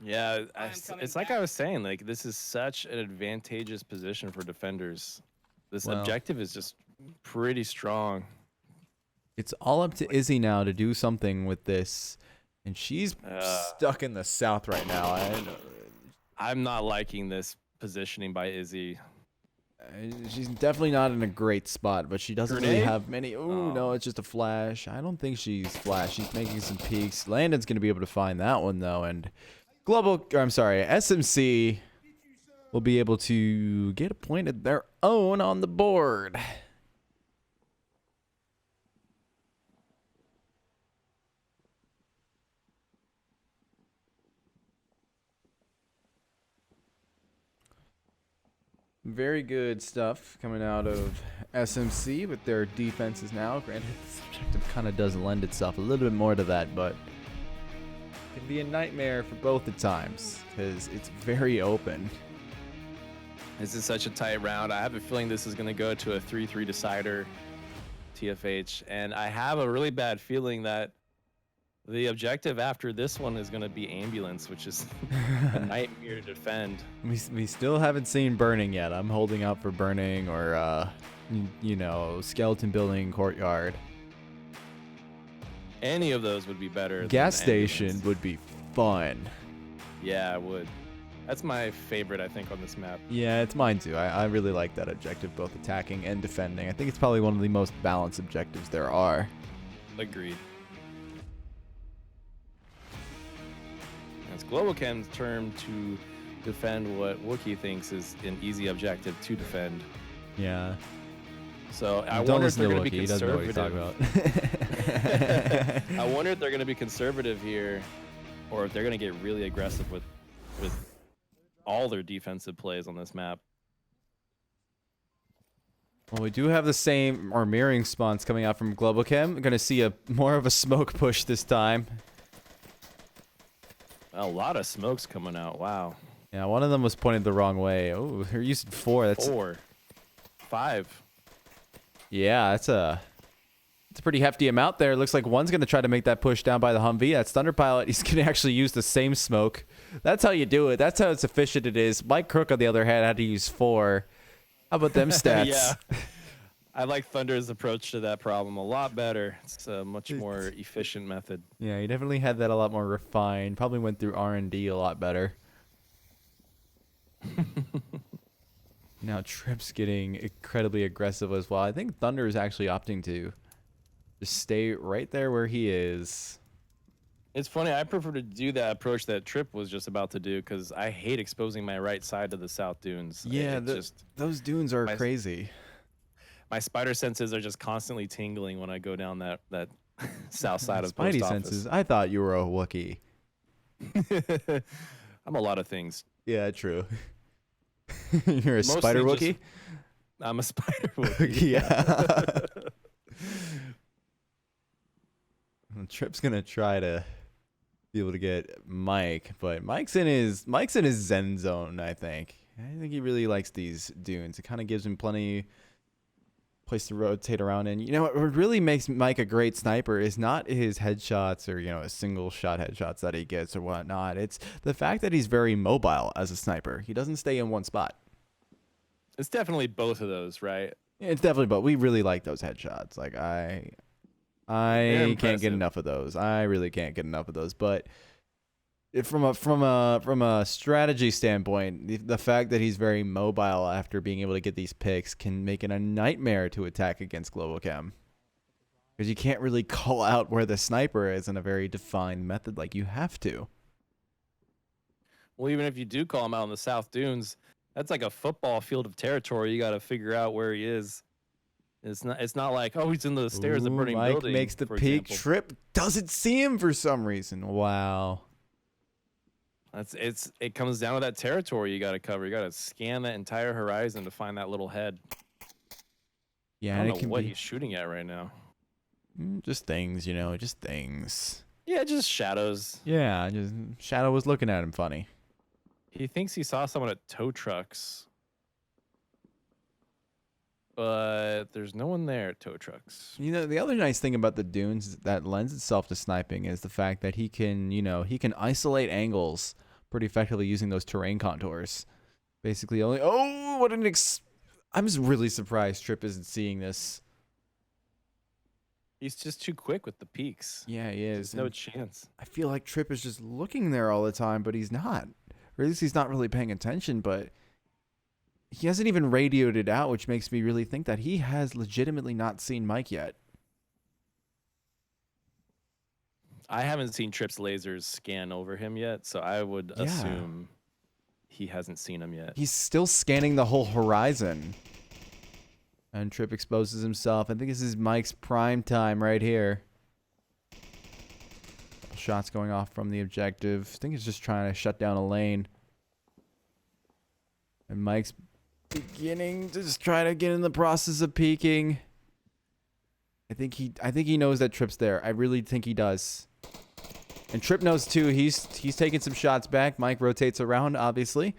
Yeah, it's like I was saying, like, this is such an advantageous position for defenders. This objective is just pretty strong. It's all up to Izzy now to do something with this, and she's stuck in the south right now. I'm not liking this positioning by Izzy. She's definitely not in a great spot, but she doesn't really have many. Ooh, no, it's just a flash. I don't think she's flash. She's making some peeks. Landon's going to be able to find that one, though, and SMC will be able to get a point of their own on the board. Very good stuff coming out of SMC with their defenses now. Granted, the objective kind of does lend itself a little bit more to that, but it can be a nightmare for both at times because it's very open. This is such a tight round. I have a feeling this is going to go to a 3-3 decider, TFH. And I have a really bad feeling that the objective after this one is going to be ambulance, which is a nightmare to defend. We still haven't seen burning yet. I'm holding out for burning or, you know, skeleton building courtyard. Any of those would be better. Gas than station ambulance. would be fun. Yeah, it would. That's my favorite, I think, on this map. Yeah, it's mine too. I really like that objective, both attacking and defending. I think it's probably one of the most balanced objectives there are. Agreed. It's Globochem's turn to defend what Wookie thinks is an easy objective to defend. Yeah. So I Don't wonder if listen they're to going to be Wookie. He doesn't know what he's conservative. talking about. I wonder if they're going to be conservative here, or if they're going to get really aggressive with all their defensive plays on this map. Well, we do have the same or mirroring spawns coming out from Globochem. We're going to see more of a smoke push this time. A lot of smokes coming out. Wow. Yeah, one of them was pointed the wrong way. Oh, they're using 4. That's 4. 5. Yeah, it's a pretty hefty amount there. Looks like one's going to try to make that push down by the Humvee. That's Thunder Pilot. He's going to actually use the same smoke. That's how you do it. That's how it's efficient it is. Mike Crook, on the other hand, had to use 4. How about them stats? Yeah. I like Thunder's approach to that problem a lot better. It's a much more efficient method. Yeah, he definitely had that a lot more refined. Probably went through R&D a lot better. Now Trip's getting incredibly aggressive as well. I think Thunder is actually opting to just stay right there where he is. It's funny. I prefer to do that approach that Trip was just about to do because I hate exposing my right side to the South Dunes. Yeah, those dunes are crazy. My spider senses are just constantly tingling when I go down that south side of Spidey post senses. I thought you were a Wookiee. office. I'm a lot of things. Yeah, true. You're a Mostly spider just- Wookiee? I'm a spider Wookiee. Yeah. Well, Trip's gonna try to be able to get Mike, but Mike's in his zen zone, I think. I think he really likes these dunes. It kind of gives him plenty place to rotate around in. You know what really makes Mike a great sniper is not his headshots or, you know, his single shot headshots that he gets or whatnot. It's the fact that he's very mobile as a sniper. He doesn't stay in one spot. It's definitely both of those, right? It's definitely, but we really like those headshots. Like I can't get impressive. enough of those. I really can't get enough of those. But from a strategy standpoint, the fact that he's very mobile after being able to get these picks can make it a nightmare to attack against Globochem. Because you can't really call out where the sniper is in a very defined method like you have to. Well, even if you do call him out in the South Dunes, that's like a football field of territory. You got to figure out where he is. It's not like, oh, he's in the stairs of Ooh, burning Mike building. makes the for peak. example. Trip doesn't see him for some reason. Wow. It comes down to that territory you got to cover. You got to scan that entire horizon to find that little head. Yeah, I and don't it know can what be he's shooting at right now. just things, you know, just things. Yeah, just shadows. Yeah, just Shadow was looking at him funny. He thinks he saw someone at tow trucks, but there's no one there at tow trucks. You know, the other nice thing about the dunes that lends itself to sniping is the fact that he can isolate angles pretty effectively using those terrain contours. Basically, I'm just really surprised Trip isn't seeing this. He's just too quick with the peaks. Yeah, he is. There's no And chance. I feel like Trip is just looking there all the time, but he's not. Or at least he's not really paying attention, but he hasn't even radioed it out, which makes me really think that he has legitimately not seen Mike yet. I haven't seen Trip's lasers scan over him yet, so I would Yeah. assume he hasn't seen him yet. He's still scanning the whole horizon. And Trip exposes himself. I think this is Mike's prime time right here. Shots going off from the objective. I think he's just trying to shut down a lane. And Mike's beginning to just try to get in the process of peeking. I think he knows that Trip's there. I really think he does. And Trip knows too. He's taking some shots back. Mike rotates around, obviously.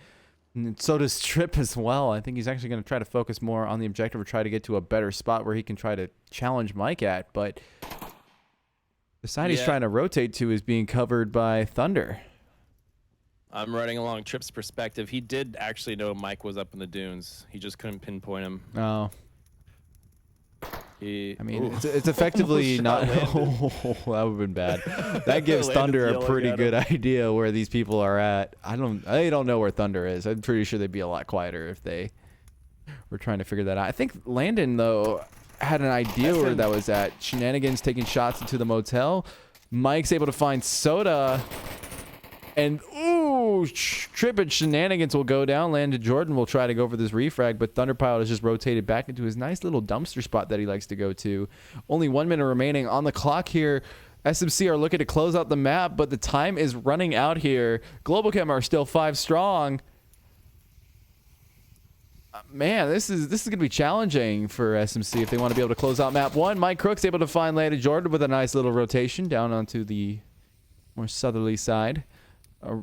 And so does Trip as well. I think he's actually going to try to focus more on the objective or try to get to a better spot where he can try to challenge Mike at. But the side he's trying to rotate to is being covered by Thunder. I'm running along Trip's perspective. He did actually know Mike was up in the dunes. He just couldn't pinpoint him. Oh. I mean, it's effectively not. Oh, that would have been bad. That gives Thunder a pretty good idea where these people are at. I don't know where Thunder is. I'm pretty sure they'd be a lot quieter if they were trying to figure that out. I think Landon, though, had an idea where that was at. Shenanigans taking shots into the motel. Mike's able to find Soda. And, ooh, Trip and Shenanigans will go down. Landon Jordan will try to go for this refrag, but Thunderpilot has just rotated back into his nice little dumpster spot that he likes to go to. Only 1 minute remaining on the clock here. SMC are looking to close out the map, but the time is running out here. Globochem are still 5 strong. Man, this is going to be challenging for SMC if they want to be able to close out map 1. Mike Crook's able to find Landon Jordan with a nice little rotation down onto the more southerly side.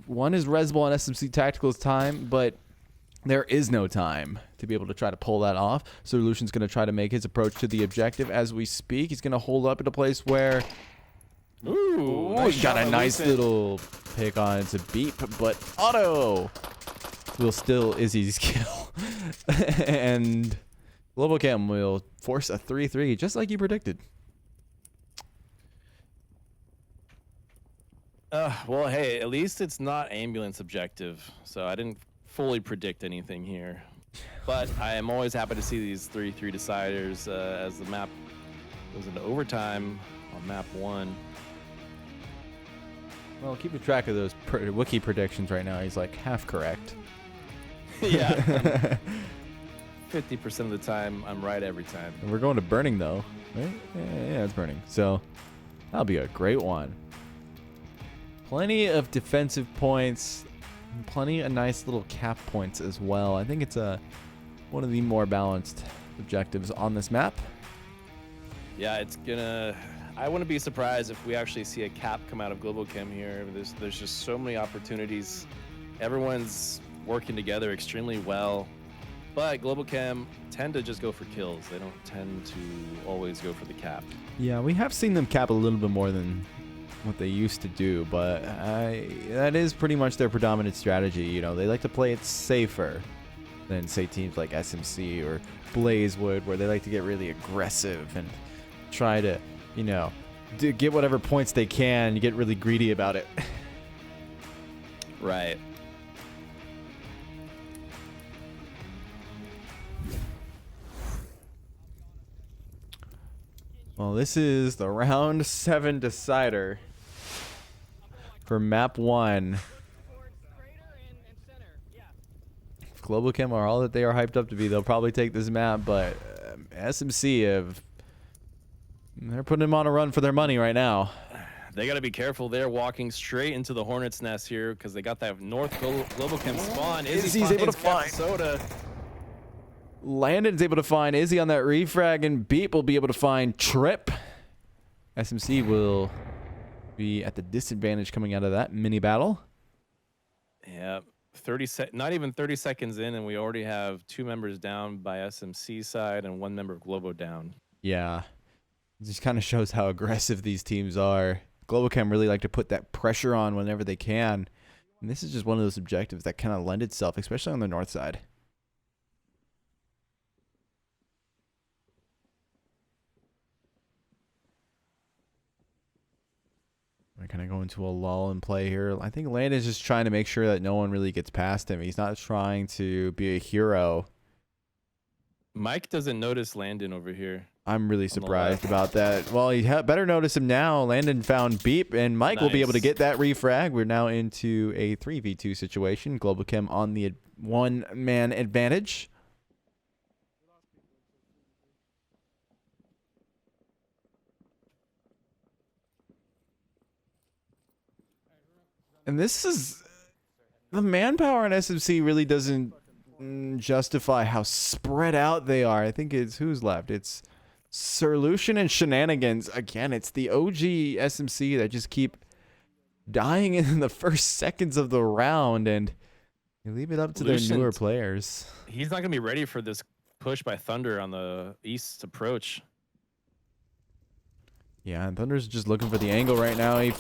One is Resball on SMC Tactical's time, but there is no time to be able to try to pull that off. Solution's going to try to make his approach to the objective as we speak. He's going to hold up at a place where... Ooh, he's got a nice little pick on to Beep, but Auto will still Izzy's kill. And Globochem will force a 3-3, just like you predicted. Well, hey, at least it's not ambulance objective, so I didn't fully predict anything here. But I am always happy to see these 3-3 deciders as the map goes into overtime on map 1. Well, keeping track of those Wookie predictions right now, he's like half correct. Yeah. 50% of the time, I'm right every time. And we're going to burning, though, right? Yeah, it's burning. So that'll be a great one. Plenty of defensive points, and plenty of nice little cap points as well. I think it's one of the more balanced objectives on this map. Yeah, it's gonna... I wouldn't be surprised if we actually see a cap come out of Globochem here. There's just so many opportunities. Everyone's working together extremely well. But Globochem tend to just go for kills. They don't tend to always go for the cap. Yeah, we have seen them cap a little bit more than what they used to do, but that is pretty much their predominant strategy. You know, they like to play it safer than, say, teams like SMC or Blazewood, where they like to get really aggressive and try to, you know, get whatever points they can. You get really greedy about it. Right. Well, this is the round 7 decider for map 1. If Globochem are all that they are hyped up to be, they'll probably take this map, but SMC they're putting them on a run for their money right now. They got to be careful. They're walking straight into the Hornet's Nest here because they got that North Globochem spawn. Izzy's able to find Soda. Landon's able to find Izzy on that refrag, and Beep will be able to find Trip. SMC will be at the disadvantage coming out of that mini battle. Yeah, not even 30 seconds in, and we already have 2 members down by SMC side and 1 member of Globo down. Yeah, it just kind of shows how aggressive these teams are. Globochem really like to put that pressure on whenever they can, and this is just one of those objectives that kind of lend itself, especially on the north side. We're kind of going to a lull in play here. I think Landon's just trying to make sure that no one really gets past him. He's not trying to be a hero. Mike doesn't notice Landon over here. I'm really surprised about that. Well, you better notice him now. Landon found Beep, and Mike will be able to get that refrag. We're now into a 3v2 situation. Globochem on the 1-man advantage. And this is... the manpower in SMC really doesn't justify how spread out they are. I think it's... who's left? It's Solution and Shenanigans. Again, it's the OG SMC that just keep dying in the first seconds of the round. And You leave it up to Lucian, their newer players. He's not going to be ready for this push by Thunder on the east approach. Yeah, and Thunder's just looking for the angle right now. He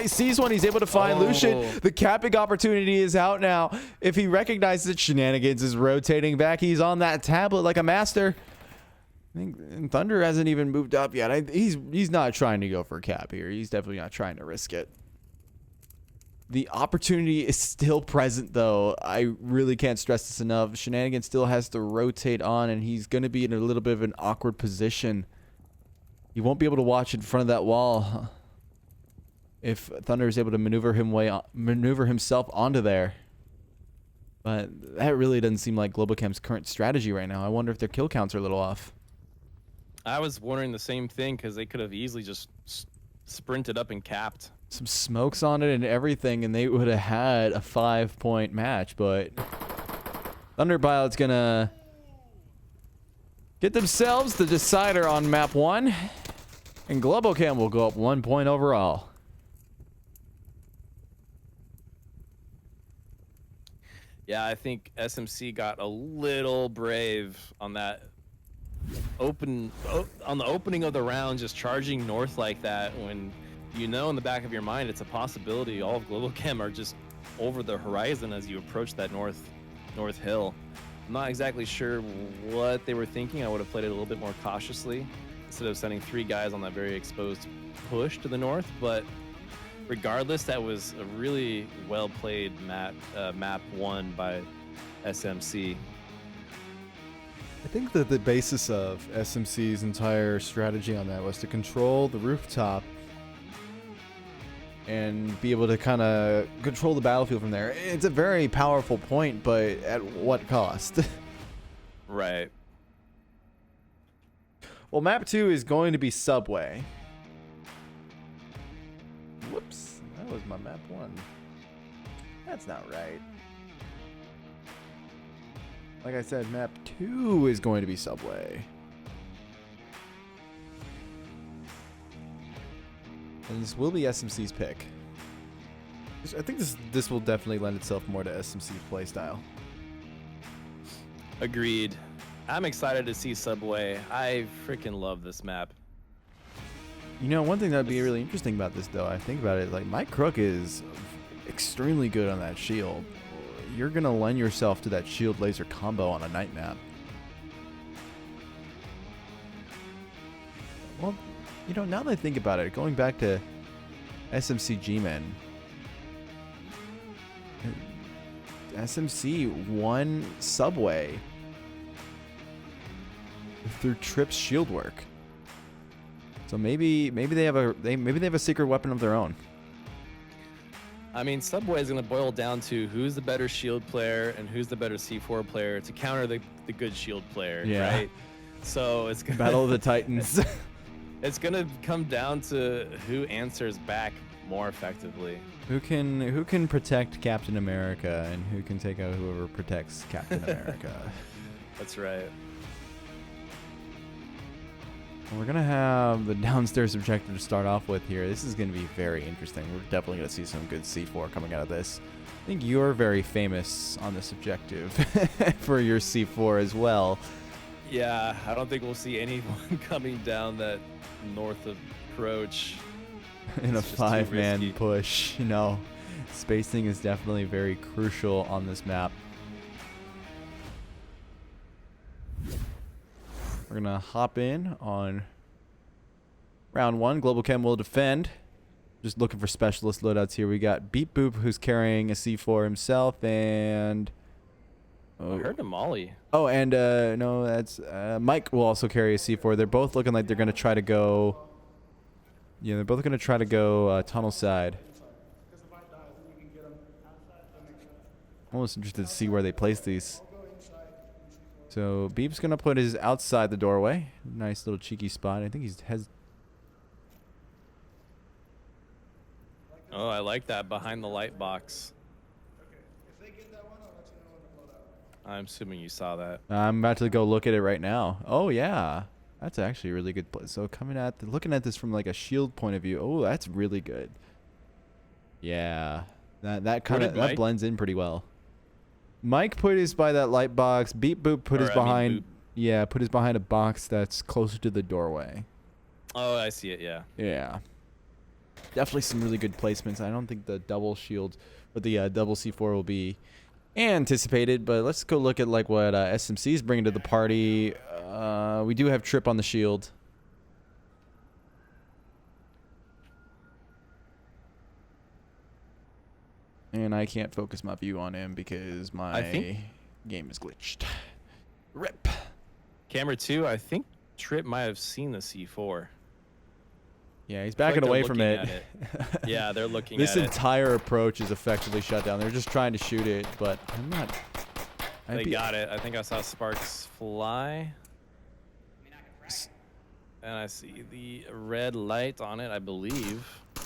sees one. He's able to find Lucian. The capping opportunity is out now. If he recognizes it, Shenanigans is rotating back. He's on that tablet like a master. I think Thunder hasn't even moved up yet. He's not trying to go for a cap here. He's definitely not trying to risk it. The opportunity is still present, though. I really can't stress this enough. Shenanigans still has to rotate on, and he's going to be in a little bit of an awkward position. He won't be able to watch in front of that wall if Thunder is able to maneuver himself onto there. But that really doesn't seem like Globochem's current strategy right now. I wonder if their kill counts are a little off. I was wondering the same thing because they could have easily just sprinted up and capped. Some smokes on it and everything, and they would have had a 5-point match. But Thunderpilot's going to get themselves the decider on map 1. And Globochem will go up 1 point overall. Yeah, I think SMC got a little brave on that on the opening of the round, just charging north like that when you know in the back of your mind it's a possibility all of Globochem are just over the horizon as you approach that north hill. I'm not exactly sure what they were thinking. I would have played it a little bit more cautiously instead of sending 3 guys on that very exposed push to the north. But regardless, that was a really well played map 1 by SMC. I think that the basis of SMC's entire strategy on that was to control the rooftop and be able to kind of control the battlefield from there. It's a very powerful point, but at what cost? Right. Well, map 2 is going to be Subway. Whoops, that was my map 1. That's not right. Like I said, map 2 is going to be Subway. And this will be SMC's pick. I think this will definitely lend itself more to SMC's playstyle. Agreed. I'm excited to see Subway. I freaking love this map. You know, one thing that would be really interesting about this, though, I think about it, like, Mike Crook is extremely good on that shield. You're going to lend yourself to that shield laser combo on a night map. Well, you know, now that I think about it, going back to SMC G-Men, SMC won Subway through Trip's shield work. So maybe they have a secret weapon of their own. I mean, Subway is going to boil down to who's the better shield player and who's the better C4 player to counter the good shield player, right? So it's gonna Battle of the Titans. It's going to come down to who answers back more effectively. Who can protect Captain America and who can take out whoever protects Captain America. That's right. We're going to have the downstairs objective to start off with here. This is going to be very interesting. We're definitely going to see some good C4 coming out of this. I think you're very famous on this objective for your C4 as well. Yeah, I don't think we'll see anyone coming down that north approach. In a 5-man push, you know. Spacing is definitely very crucial on this map. We're going to hop in on round 1. Globochem will defend. Just looking for specialist loadouts here. We got Beep Boop, who's carrying a C4 himself, and... I heard a Molly. Oh, and no, that's Mike will also carry a C4. They're both looking like they're going to try to go... Yeah, they're both going to try to go tunnel side. I'm almost interested to see where they place these. So Beep's going to put his outside the doorway. Nice little cheeky spot. I think he has... Oh, I like that behind the light box. I'm assuming you saw that. I'm about to go look at it right now. Oh, yeah. That's actually a really good place. So looking at this from like a shield point of view. Oh, that's really good. Yeah. That blends in pretty well. Mike put his by that light box. Beep Boop put his behind. Boop. Yeah, put his behind a box that's closer to the doorway. Oh, I see it. Yeah. Yeah. Definitely some really good placements. I don't think the double shield or the double C4 will be anticipated, but let's go look at like what SMC is bringing to the party. We do have Trip on the shield. And I can't focus my view on him because my game is glitched. Rip. Camera 2, I think Trip might have seen the C4. Yeah, he's backing away from it. Yeah, they're looking This at it. entire approach is effectively shut down. They're just trying to shoot it, but I'm not. They got it. I think I saw sparks fly. And I see the red light on it, I believe.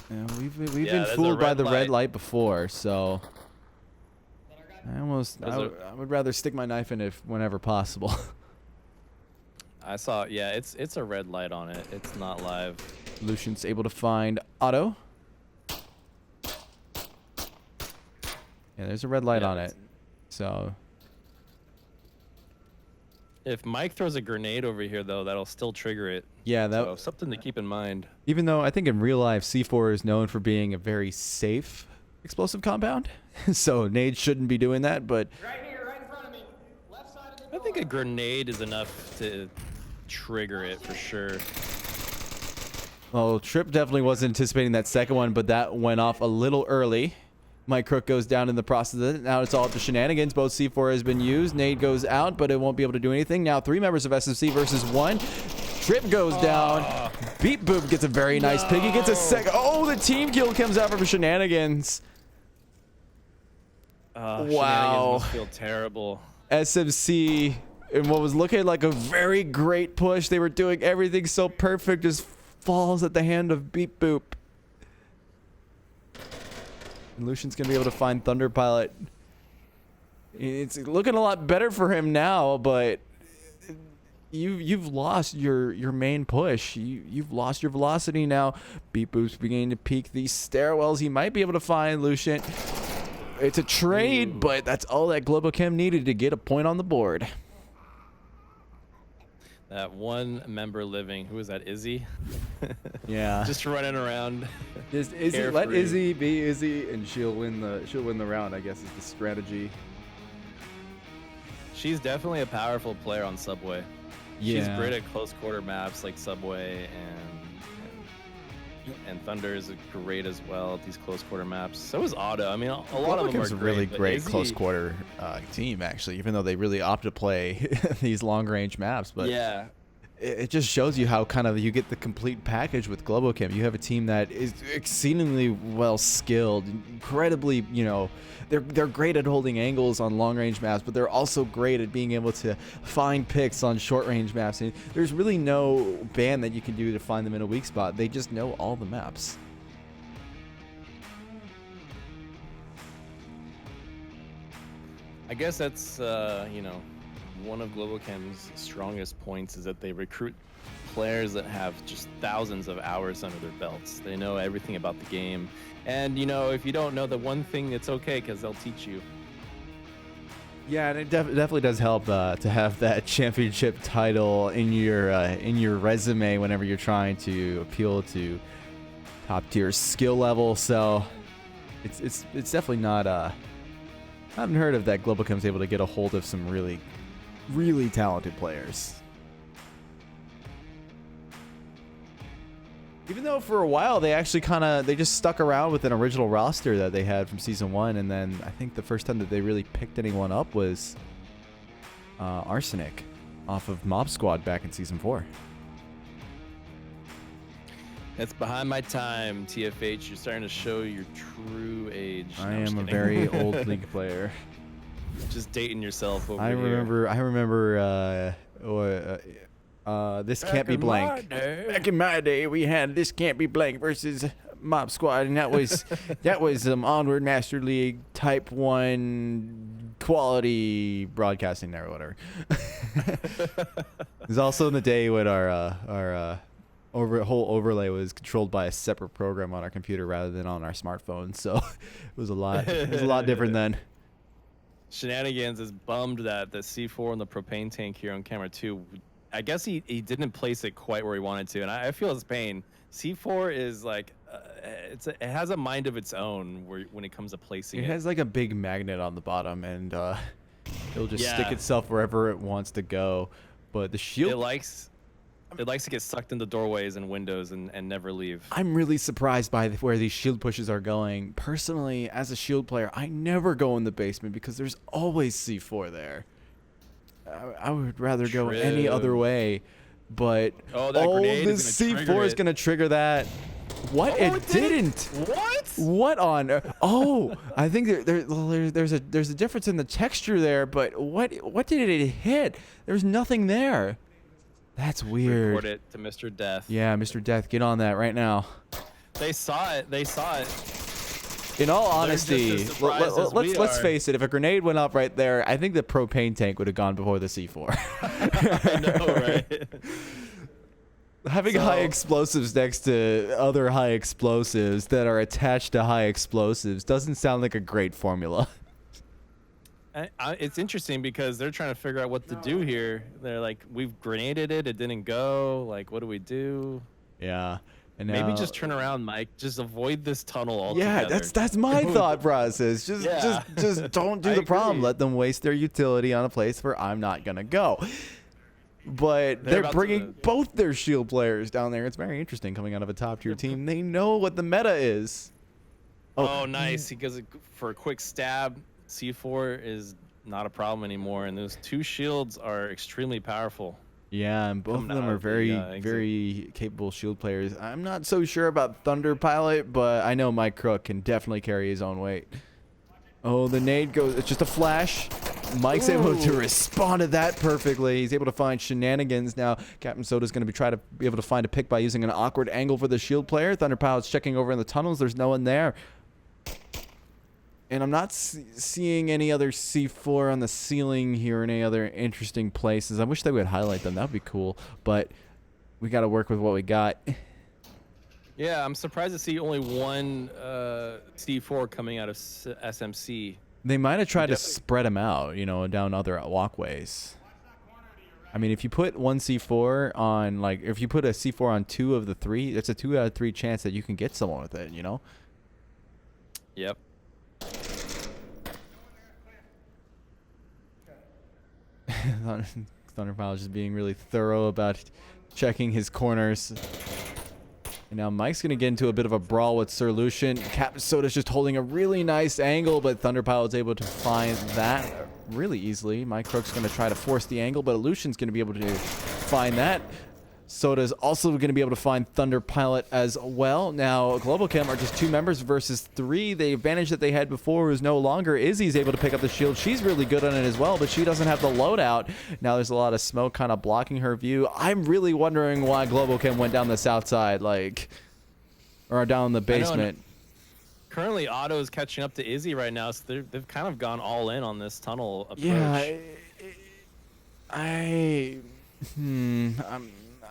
Yeah, we've been fooled by the red light before, so I would rather stick my knife in it whenever possible. I saw, yeah, it's a red light on it. It's not live. Lucian's able to find Otto. Yeah, there's a red light on it. So if Mike throws a grenade over here, though, that'll still trigger it. yeah, So something to keep in mind. even though I think in real life C4 is known for being a very safe explosive compound, so nades shouldn't be doing that. But Right here, right in front of me. Left side of the I door. think a grenade is enough to trigger it for sure. well, Trip definitely wasn't anticipating that second one, but that went off a little early. Mike Crook goes down in the process of it. Now it's all up to shenanigans. Both C4 has been used. Nade goes out, but it won't be able to do anything. Now 3 members of SMC versus 1. Trip goes down. Beep Boop gets a very nice pick. He gets a second. Oh, the team kill comes out for shenanigans. Wow. Wow. Must feel terrible. SMC, in what was looking like a very great push, they were doing everything so perfect, just falls at the hand of Beep Boop. And Lucian's gonna be able to find Thunder Pilot. It's looking a lot better for him now, but you've lost your main push. You've lost your velocity now. Beep Boop's beginning to peek these stairwells. He might be able to find Lucian. It's a trade, but that's all that Globochem needed to get a point on the board. That one member living, who is that, Izzy? Yeah. Just running around. Just Izzy, let carefree. Izzy be Izzy, and she'll win the round, I guess, is the strategy. She's definitely a powerful player on Subway. Yeah. She's great at close quarter maps like Subway and Thunder is great as well at these close quarter maps. So is Otto. I mean, a lot of them are Globochem's a really but great Izzy- close quarter team, actually, even though they really opt to play these long range maps. But Yeah. it just shows you how kind of you get the complete package with Globochem. You have a team that is exceedingly well skilled, incredibly, they're great at holding angles on long range maps, but they're also great at being able to find picks on short range maps. And there's really no ban that you can do to find them in a weak spot. They just know all the maps. I guess that's, one of Globochem's strongest points is that they recruit players that have just thousands of hours under their belts. They know everything about the game. And, if you don't know the one thing, it's okay because they'll teach you. Yeah, and it definitely does help to have that championship title in your resume whenever you're trying to appeal to top tier skill level. So it's definitely not unheard of that Globochem's able to get a hold of some really, really talented players. Even though for a while they actually they just stuck around with an original roster that they had from season 1, and then I think the first time that they really picked anyone up was Arsenic off of Mob Squad back in season 4. It's behind my time, TFH. You're starting to show your true age. No, I I'm just am a kidding. very old League player. Just dating yourself over I here. remember This Can't Be Blank. Back in my day, we had This Can't Be Blank versus Mob Squad, and that was Onward Master League Type 1 quality broadcasting there or whatever. It was also in the day when our whole overlay was controlled by a separate program on our computer rather than on our smartphone, so it was a lot different then. Shenanigans is bummed that the C4 and the propane tank here on camera 2. I guess he didn't place it quite where he wanted to, and I feel his pain. C4 is like, it has a mind of its own when it comes to placing it. It has like a big magnet on the bottom, and it'll just stick itself wherever it wants to go. But the shield, it likes to get sucked into doorways and windows and never leave. I'm really surprised by where these shield pushes are going. Personally, as a shield player, I never go in the basement because there's always C4 there. I would rather go any other way, but this C4 is going to trigger that. What? It didn't. What on earth? Oh, I think there's a difference in the texture there, but what did it hit? There's nothing there. That's weird. Report it to Mr. Death. Yeah, Mr. Death, get on that right now. They saw it. In all honesty, let's face it. If a grenade went up right there, I think the propane tank would have gone before the C4. I know, right? Having high explosives next to other high explosives that are attached to high explosives doesn't sound like a great formula. It's interesting because they're trying to figure out what to do here. They're like, we've grenaded it. It didn't go. Like, what do we do? Yeah. And now, maybe just turn around, Mike. Just avoid this tunnel altogether. Yeah, that's my thought process. Just don't do the problem. Let them waste their utility on a place where I'm not gonna go. But they're bringing both their shield players down there. It's very interesting coming out of a top tier team. They know what the meta is. Oh, nice. He goes for a quick stab. C4 is not a problem anymore, and those two shields are extremely powerful. Yeah, and both of them are very capable shield players. I'm not so sure about Thunder Pilot, but I know Mike Crook can definitely carry his own weight. Oh, the nade goes. It's just a flash. Mike's able to respond to that perfectly. He's able to find Shenanigans. Now, Captain Soda's going to try to be able to find a pick by using an awkward angle for the shield player. Thunder Pilot's checking over in the tunnels. There's no one there. And I'm not seeing any other C4 on the ceiling here in any other interesting places. I wish they would highlight them. That would be cool. But we got to work with what we got. Yeah, I'm surprised to see only one C4 coming out of SMC. They might have tried to spread them out, down other walkways. I mean, if you put one C4 on, if you put a C4 on 2 of the 3, it's a 2 out of 3 chance that you can get someone with it, Yep. Thunderpile just being really thorough about checking his corners. And now Mike's going to get into a bit of a brawl with Sir Lucian. Captain Soda's just holding a really nice angle, but Thunderpile is able to find that really easily. Mike Crook's going to try to force the angle, but Lucian's going to be able to find that. Soda's also going to be able to find Thunder Pilot as well. Now, Globochem are just 2 members versus 3. The advantage that they had before is no longer. Izzy's able to pick up the shield. She's really good on it as well, but she doesn't have the loadout. Now there's a lot of smoke kind of blocking her view. I'm really wondering why Globochem went down the south side, or down the basement. Currently, Otto is catching up to Izzy right now, so they've kind of gone all in on this tunnel approach. Yeah,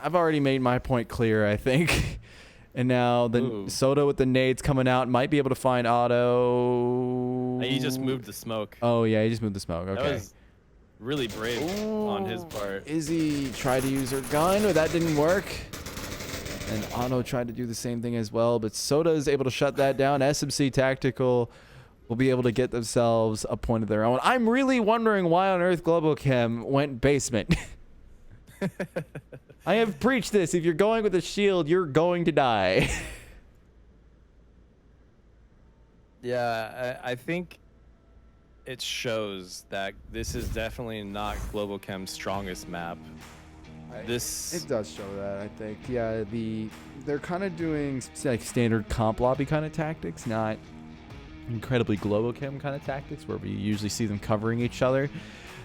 I've already made my point clear, I think. And now the Soda with the nades coming out might be able to find Otto. He just moved the smoke. Oh, yeah, he just moved the smoke. Okay. That was really brave on his part. Izzy tried to use her gun, but that didn't work. And Otto tried to do the same thing as well, but Soda is able to shut that down. SMC Tactical will be able to get themselves a point of their own. I'm really wondering why on earth Globochem went basement. I have preached this. If you're going with a shield, you're going to die. Yeah, I think it shows that this is definitely not Globochem's strongest map. It does show that, I think. Yeah, they're kind of doing standard comp lobby kind of tactics, not incredibly Globochem kind of tactics where we usually see them covering each other.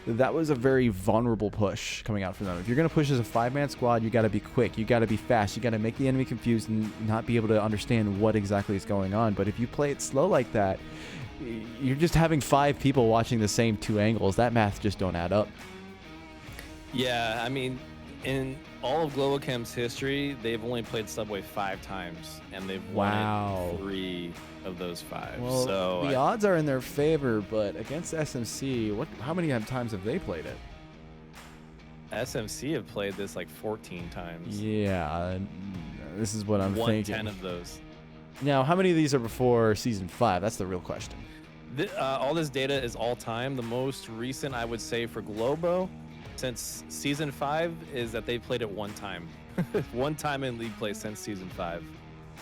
That was a very vulnerable push coming out from them. If you're going to push as a 5-man squad, you got to be quick. You got to be fast. You got to make the enemy confused and not be able to understand what exactly is going on. But if you play it slow like that, you're just having 5 people watching the same 2 angles. That math just don't add up. Yeah, I mean, in all of Globochem's history, they've only played Subway 5 times, and they've won it 3. of those 5. Well, so the odds are in their favor, but against SMC, how many times have they played it? SMC have played this like 14 times. Yeah, this is what I'm Won thinking. 10 of those. Now, how many of these are before season 5? That's the real question. All this data is all time. The most recent, I would say, for Globo since season 5 is that they played it one time. One time in league play since season 5.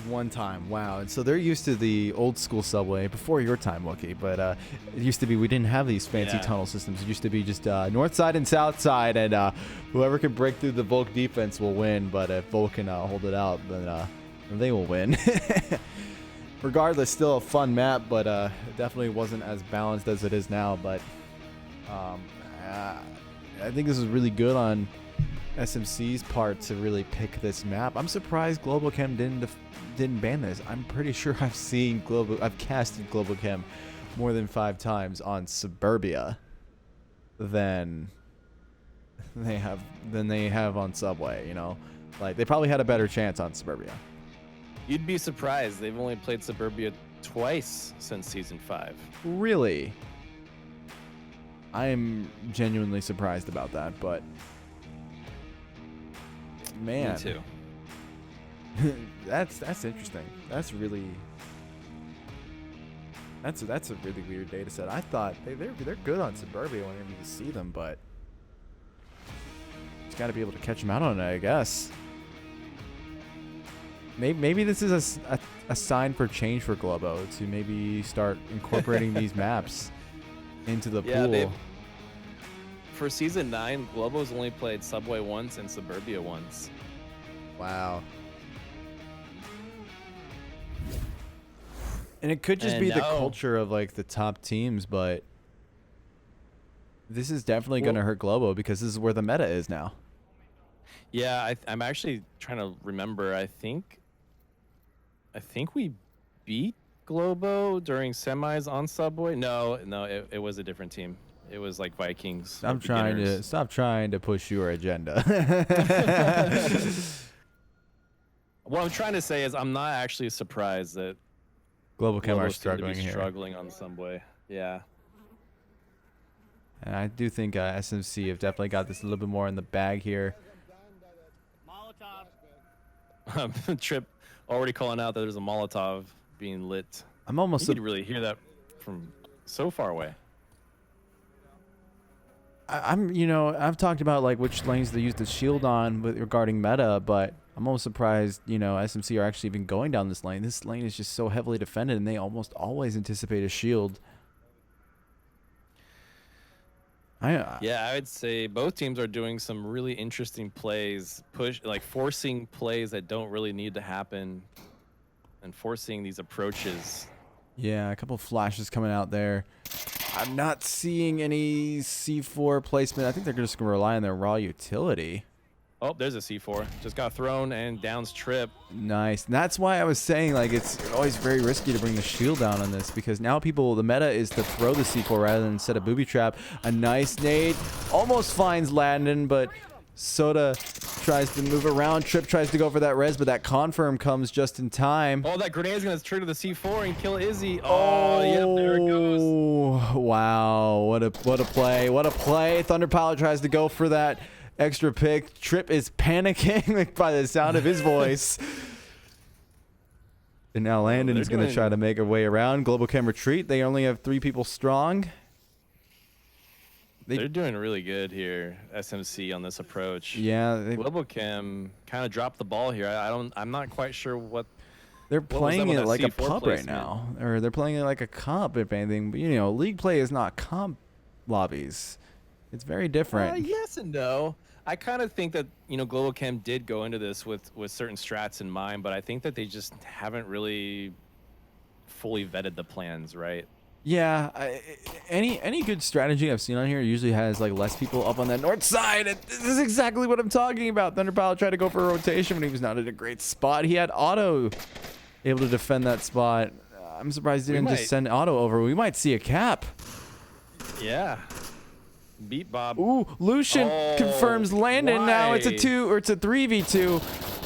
One time, wow. And so they're used to the old school subway before your time, Wookie. But it used to be we didn't have these fancy tunnel systems. It used to be just north side and south side, and whoever can break through the Volk defense will win. But if Volk can hold it out, then they will win. Regardless, still a fun map, but it definitely wasn't as balanced as it is now. But I think this is really good on SMC's part to really pick this map. I'm surprised Globochem didn't ban this. I'm pretty sure I've casted Globochem more than 5 times on Suburbia than they have on Subway, you know? Like, they probably had a better chance on Suburbia. You'd be surprised. They've only played Suburbia twice since season 5. Really? I am genuinely surprised about that, but man. Me too. That's interesting. That's a really weird data set. I thought they're good on Suburbia whenever you see them, but just got to be able to catch them out on it, I guess. Maybe this is a sign for change for Globo to maybe start incorporating these maps into the pool. For season 9, Globo's only played Subway once and Suburbia once. Wow. And it could just be the culture of like the top teams, but this is definitely going to hurt Globo because this is where the meta is now. Yeah, I'm actually trying to remember. I think we beat Globo during semis on Subway. No, it was a different team. It was like Vikings. Stop trying to push your agenda. What I'm trying to say is I'm not actually surprised that Globochem are struggling here. Struggling on Subway. Yeah. And I do think SMC have definitely got this a little bit more in the bag here. Trip already calling out that there's a Molotov being lit. I'm almost. You could really hear that from so far away. I've talked about like which lanes they use the shield on regarding meta, but I'm almost surprised, SMC are actually even going down this lane. This lane is just so heavily defended, and they almost always anticipate a shield. Yeah, I would say both teams are doing some really interesting plays, forcing plays that don't really need to happen, and forcing these approaches. Yeah, a couple flashes coming out there. I'm not seeing any C4 placement. I think they're just going to rely on their raw utility. Oh, there's a C4. Just got thrown and downs Trip. Nice. And that's why I was saying, like, it's always very risky to bring the shield down on this because now the meta is to throw the C4 rather than set a booby trap. A nice nade. Almost finds Landon, but Soda tries to move around. Trip tries to go for that res, but that confirm comes just in time. Oh, that grenade is going to trigger the C4 and kill Izzy. Oh, yep, there it goes. Wow. What a play. What a play. Thunderpilot tries to go for that extra pick. Trip is panicking by the sound of his voice. And now Landon is going to try to make a way around. Globochem retreat. They only have 3 people strong. They're doing really good here, SMC, on this approach. Yeah. Globochem kind of dropped the ball here. I'm not quite sure what. They're playing it like a pub right now. Or they're playing it like a comp, if anything. But, league play is not comp lobbies. It's very different. Yes and no. I kind of think that, Globochem did go into this with certain strats in mind, but I think that they just haven't really fully vetted the plans, right? Yeah, any good strategy I've seen on here usually has like less people up on that north side. And this is exactly what I'm talking about. Thunderpilot tried to go for a rotation when he was not in a great spot. He had Auto able to defend that spot. I'm surprised he didn't just send Auto over. We might see a cap. Yeah. Beat Bob. Ooh, Lucian confirms Landon. Now it's a 3v2.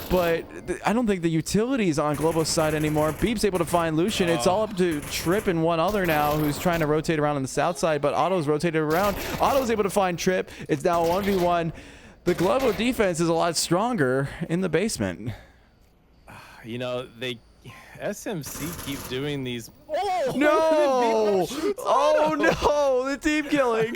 But I don't think the utility's on Globo's side anymore. Beep's able to find Lucian. It's all up to Trip and one other now who's trying to rotate around on the south side, but Otto's rotated around. Otto's able to find Trip. It's now a 1v1. The Globo defense is a lot stronger in the basement. You know, SMC keep doing these. Oh no! Oh no! The team killing.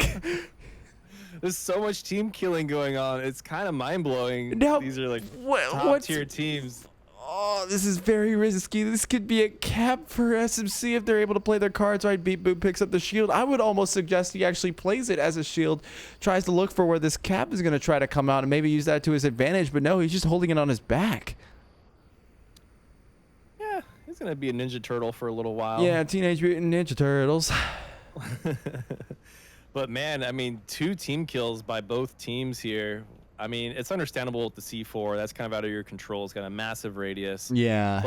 There's so much team killing going on. It's kind of mind blowing. Now, these are like top tier teams. Oh, this is very risky. This could be a cap for SMC if they're able to play their cards right. Beep Boop picks up the shield. I would almost suggest he actually plays it as a shield, tries to look for where this cap is going to try to come out and maybe use that to his advantage. But no, he's just holding it on his back. Yeah, he's going to be a Ninja Turtle for a little while. Yeah, Teenage Mutant Ninja Turtles. But man, I mean, 2 team kills by both teams here. I mean, it's understandable with the C4. That's kind of out of your control. It's got a massive radius. Yeah.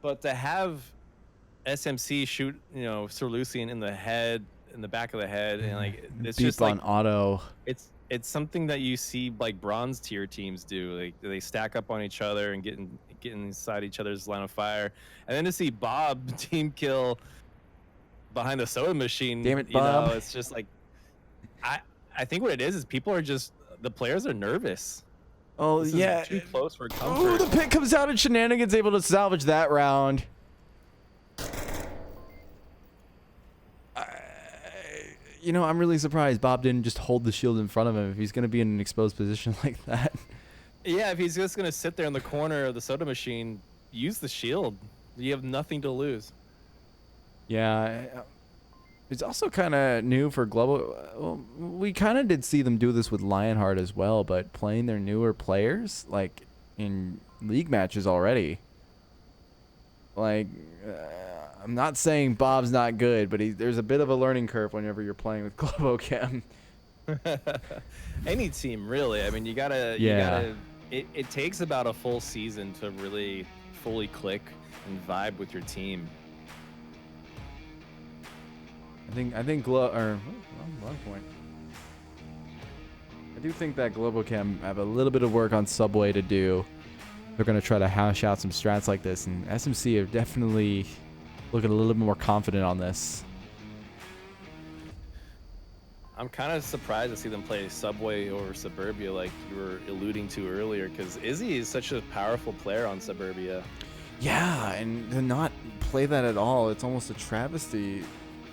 But to have SMC shoot, you know, Sir Lucian in the head, in the back of the head, and like it's Beep just like on Otto. It's something that you see like bronze tier teams do. Like they stack up on each other and get inside each other's line of fire, and then to see Bob team kill behind the soda machine. Damn it, you Bob. know, it's just like I think what it is people are just, the players are nervous. Oh, this yeah. is too close for Oh, comfort. the pick comes out and Shenanigans able to salvage that round. You know, I'm really surprised Bob didn't just hold the shield in front of him if he's going to be in an exposed position like that. Yeah, if he's just going to sit there in the corner of the soda machine, use the shield. You have nothing to lose. Yeah. It's also kind of new for Globo. Well, we kind of did see them do this with Lionheart as well, but playing their newer players, like in league matches already. Like, I'm not saying Bob's not good, but there's a bit of a learning curve whenever you're playing with Globochem. Any team, really. I mean, you gotta. It takes about a full season to really fully click and vibe with your team. I think wrong point. I do think that Globochem have a little bit of work on Subway to do. They're going to try to hash out some strats like this, and SMC are definitely looking a little bit more confident on this. I'm kind of surprised to see them play Subway over Suburbia like you were alluding to earlier, because Izzy is such a powerful player on Suburbia. Yeah, and to not play that at all, it's almost a travesty.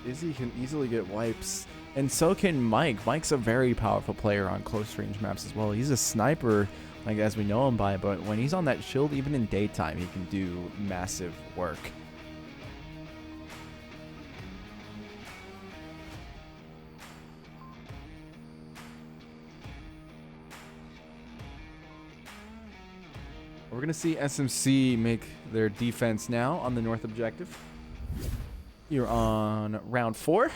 Izzy can easily get wipes, and so can Mike. Mike's a very powerful player on close range maps as well. He's a sniper, like as we know him by, but when he's on that shield, even in daytime, he can do massive work. We're going to see SMC make their defense now on the north objective. You're on round 4.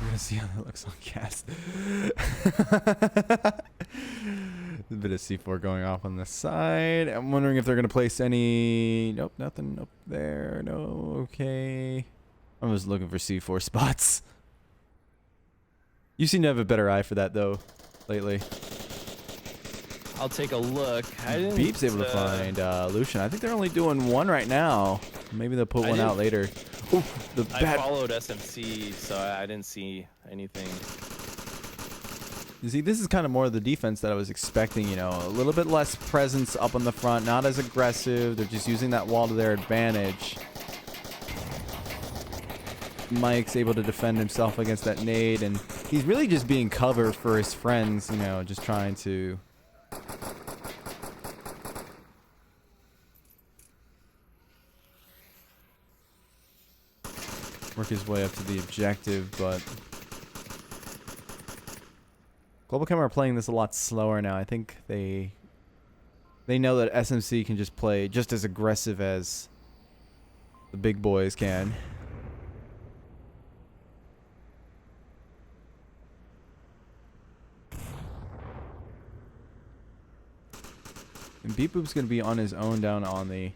We're going to see how it looks on cast. A bit of C4 going off on the side. I'm wondering if they're going to place any... Nope, nothing up there. No, okay. I'm just looking for C4 spots. You seem to have a better eye for that, though, lately. I'll take a look. Beep's able to find Lucian. I think they're only doing one right now. Maybe they'll put one out later. Ooh, I followed SMC, so I didn't see anything. You see, this is kind of more of the defense that I was expecting, you know. A little bit less presence up on the front, not as aggressive. They're just using that wall to their advantage. Mike's able to defend himself against that nade, and he's really just being cover for his friends, you know, just trying to... work his way up to the objective, but... Globochem are playing this a lot slower now. I think they know that SMC can just play just as aggressive as the big boys can. And Beep Boop's going to be on his own down on the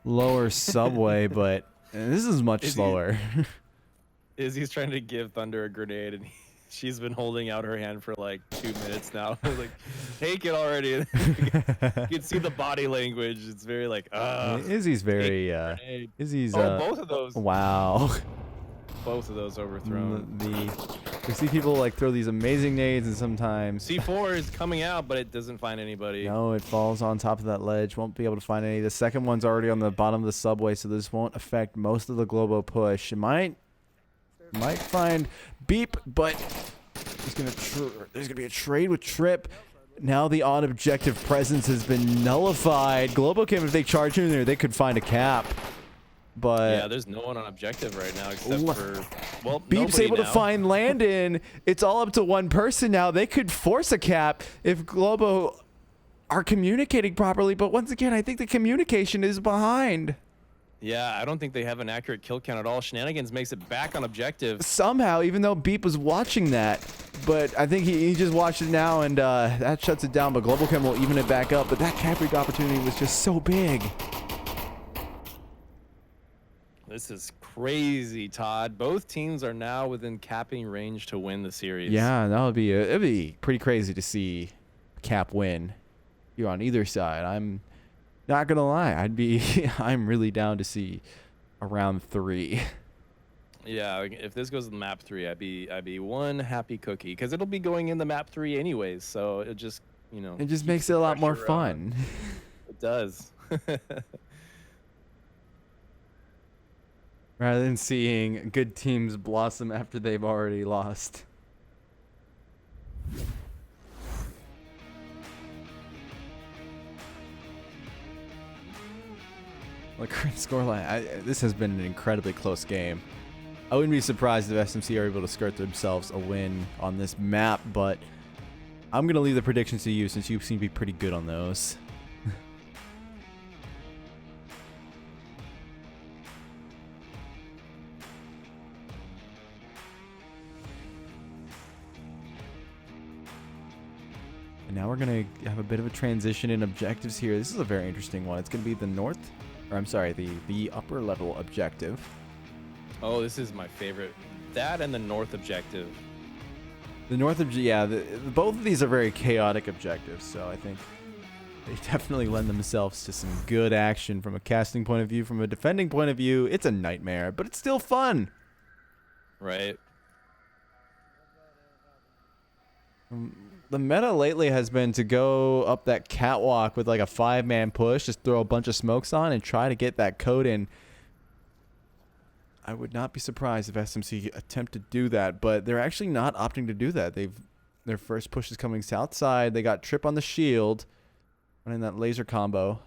lower subway, but this is much slower. Izzy's trying to give Thunder a grenade, and she's been holding out her hand for like 2 minutes now. Like, take it already. You can see the body language. It's very like, Izzy's very, Izzy's, both of those. Wow. Both of those overthrown. We see people like throw these amazing nades, and sometimes C4 is coming out, but it doesn't find anybody. no, it falls on top of that ledge. Won't be able to find any. The second one's already on the bottom of the subway, so this won't affect most of the Globo push. It might find Beep, but there's gonna be a trade with Trip. Now the on objective presence has been nullified. Globochem, if they charge in there, they could find a cap. But yeah, there's no one on objective right now except for Beep's able to find Landon. It's all up to one person now. They could force a cap if Globo are communicating properly. But once again, I think the communication is behind. Yeah, I don't think they have an accurate kill count at all. Shenanigans makes it back on objective. Somehow, even though Beep was watching that. But I think he just watched it now, and that shuts it down. But Globochem will even it back up. But that cap rig opportunity was just so big. This is crazy, Todd. Both teams are now within capping range to win the series. Yeah, that would be it'd be pretty crazy to see Cap win. You're on either side. I'm not gonna lie. I'm really down to see a round 3. Yeah, if this goes to map 3, I'd be one happy cookie because it'll be going in the map 3 anyways. So it just it just makes it a lot more fun. It does. Rather than seeing good teams blossom after they've already lost. Like, current scoreline, this has been an incredibly close game. I wouldn't be surprised if SMC are able to skirt themselves a win on this map, but I'm going to leave the predictions to you since you seem to be pretty good on those. And now we're going to have a bit of a transition in objectives here. This is a very interesting one. It's going to be the upper level objective. Oh, this is my favorite. That and the north objective. The north objective, yeah. Both of these are very chaotic objectives, so I think they definitely lend themselves to some good action from a casting point of view. From a defending point of view, it's a nightmare, but it's still fun. Right. The meta lately has been to go up that catwalk with like a 5-man push, just throw a bunch of smokes on and try to get that code in. I would not be surprised if SMC attempt to do that, but they're actually not opting to do that. Their first push is coming south side. They got Trip on the shield, running that laser combo.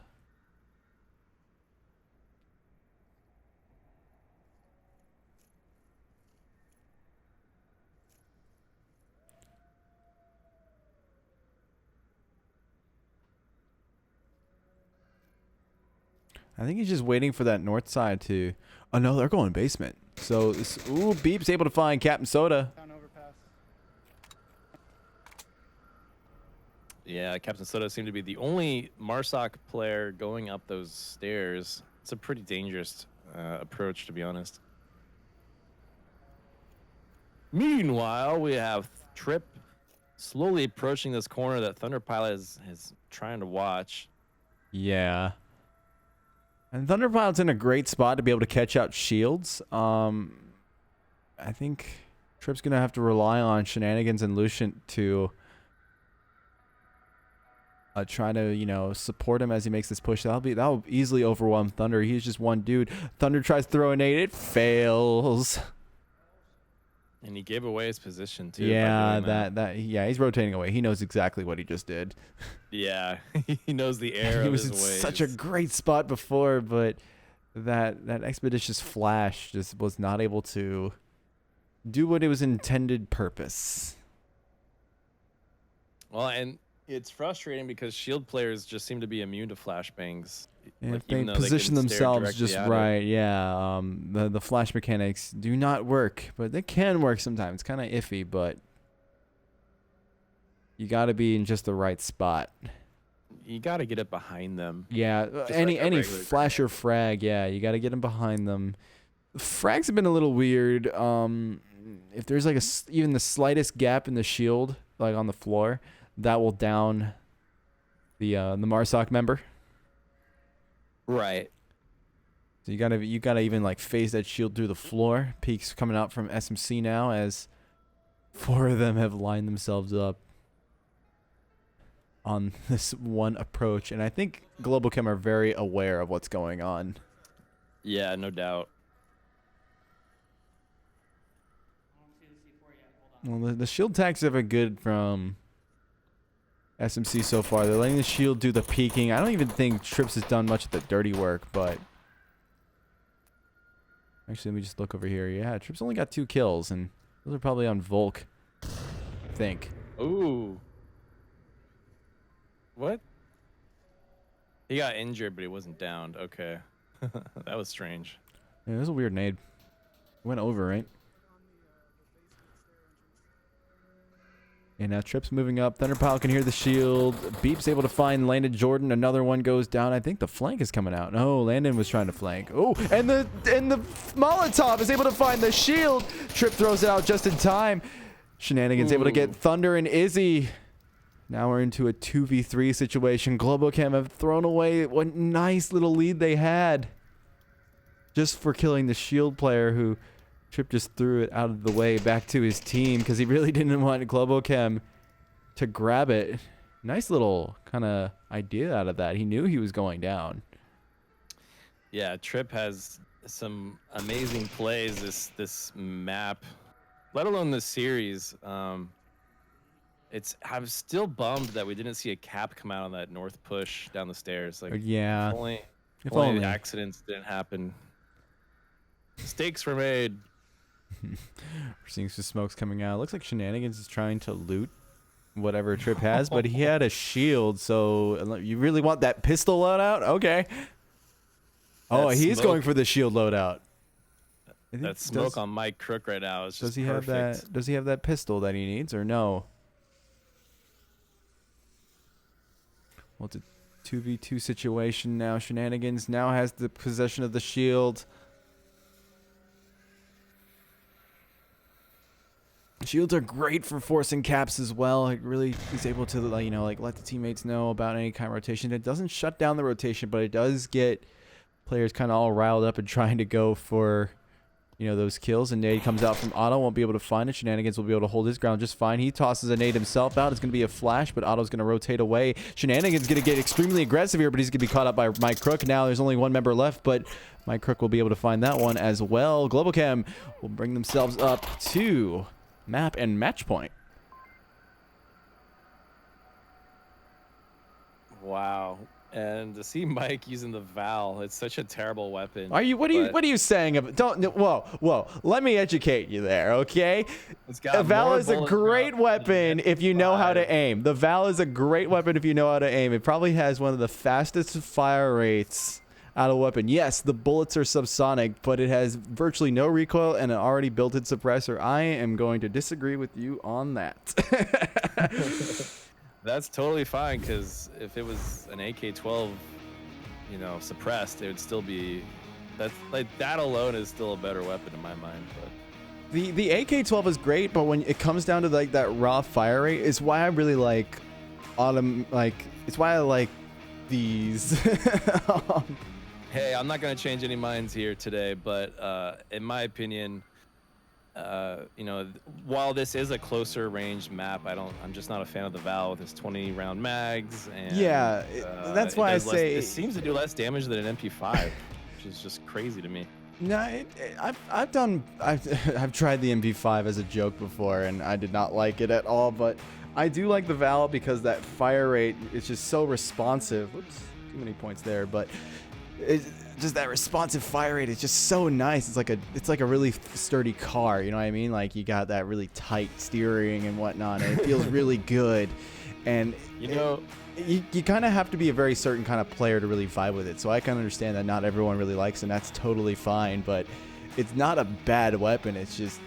I think he's just waiting for that north side to... Oh, no, they're going basement. So, Beep's able to find Captain Soda. Yeah, Captain Soda seemed to be the only Marsoc player going up those stairs. It's a pretty dangerous approach, to be honest. Meanwhile, we have Trip slowly approaching this corner that Thunder Pilot is trying to watch. Yeah. And Thunderpilot's in a great spot to be able to catch out shields. I think Trip's going to have to rely on Shenanigans and Lucient to try to, support him as he makes this push. That'll easily overwhelm Thunder. He's just one dude. Thunder tries to throw a nade. It fails. And he gave away his position too. Yeah, he's rotating away. He knows exactly what he just did. Yeah, he knows the air. He of was his in ways. such a great spot before, but that expeditious flash just was not able to do what it was intended purpose. Well, and it's frustrating because shield players just seem to be immune to flashbangs. And like, if they even though position can stare themselves directly just at right, it. yeah. The flash mechanics do not work, but they can work sometimes. Kind of iffy, but you got to be in just the right spot. you got to get it behind them. Yeah, Just any like a regular flash or frag, yeah, you got to get them behind them. Frags have been a little weird. If there's like even the slightest gap in the shield, like on the floor, that will down the Marsoc member. Right. So you gotta even like phase that shield through the floor. Peaks coming out from SMC now as 4 of them have lined themselves up on this one approach, and I think Globochem are very aware of what's going on. Yeah, no doubt. Well, the shield tags have been good from SMC so far. They're letting the shield do the peeking. I don't even think Trips has done much of the dirty work, but actually, let me just look over here. Yeah, Trips only got 2 kills, and those are probably on Volk, I think. Ooh. What? He got injured, but he wasn't downed. Okay. That was strange. Yeah, it was a weird nade. Went over, right? And now Trips moving up. Thunderpile can hear the shield. Beep's able to find Landon Jordan. Another one goes down. I think the flank is coming out. No, Landon was trying to flank. Oh, and the Molotov is able to find the shield. Trip throws it out just in time. Shenanigans able to get Thunder and Izzy. Now we're into a 2v3 situation. Globochem have thrown away what nice little lead they had just for killing the shield player who Trip just threw it out of the way back to his team because he really didn't want Globochem to grab it. Nice little kind of idea out of that. He knew he was going down. Yeah, Trip has some amazing plays this map, let alone this series. I'm still bummed that we didn't see a cap come out on that north push down the stairs. Like, yeah, if only accidents didn't happen. Mistakes were made. We're seeing some smokes coming out. Looks like Shenanigans is trying to loot whatever Trip has, but he had a shield, so you really want that pistol loadout? Okay. Oh, he's going for the shield loadout. That smoke on Mike Crook right now is just perfect. Does he have that pistol that he needs, or no? Well, it's a 2v2 situation now. Shenanigans now has the possession of the shield. Shields are great for forcing caps as well. It really is able to, like let the teammates know about any kind of rotation. It doesn't shut down the rotation, but it does get players kind of all riled up and trying to go for, those kills. And nade comes out from Otto, won't be able to find it. Shenanigans will be able to hold his ground just fine. He tosses a nade himself out. It's going to be a flash, but Otto's going to rotate away. Shenanigans going to get extremely aggressive here, but he's going to be caught up by Mike Crook. Now there's only one member left, but Mike Crook will be able to find that one as well. Globochem will bring themselves up to map and match point. Wow. And to see Mike using the Val, it's such a terrible weapon. What are you saying about whoa, let me educate you there, okay? The Val is a great weapon if you know how to aim. The Val is a great weapon if you know how to aim. It probably has one of the fastest fire rates out of weapon. Yes, the bullets are subsonic, but it has virtually no recoil and an already built-in suppressor. I am going to disagree with you on that. That's totally fine, because if it was an AK-12, suppressed, it would still be. That alone is still a better weapon in my mind. But the AK-12 is great, but when it comes down to that raw fire rate, is why I really like it's why I like these. Hey, I'm not going to change any minds here today, but in my opinion, while this is a closer range map, I'm just not a fan of the Val with its 20 round mags. And yeah, that's why I say it seems to do less damage than an MP5, which is just crazy to me. No, I've tried the MP5 as a joke before, and I did not like it at all. But I do like the Val because that fire rate is just so responsive. Oops, too many points there, but just that responsive fire rate is just so nice. It's like a really sturdy car, you know what I mean? Like, you got that really tight steering and whatnot, and it feels really good. And you kind of have to be a very certain kind of player to really vibe with it. So I can understand that not everyone really likes it, and that's totally fine. But it's not a bad weapon. It's just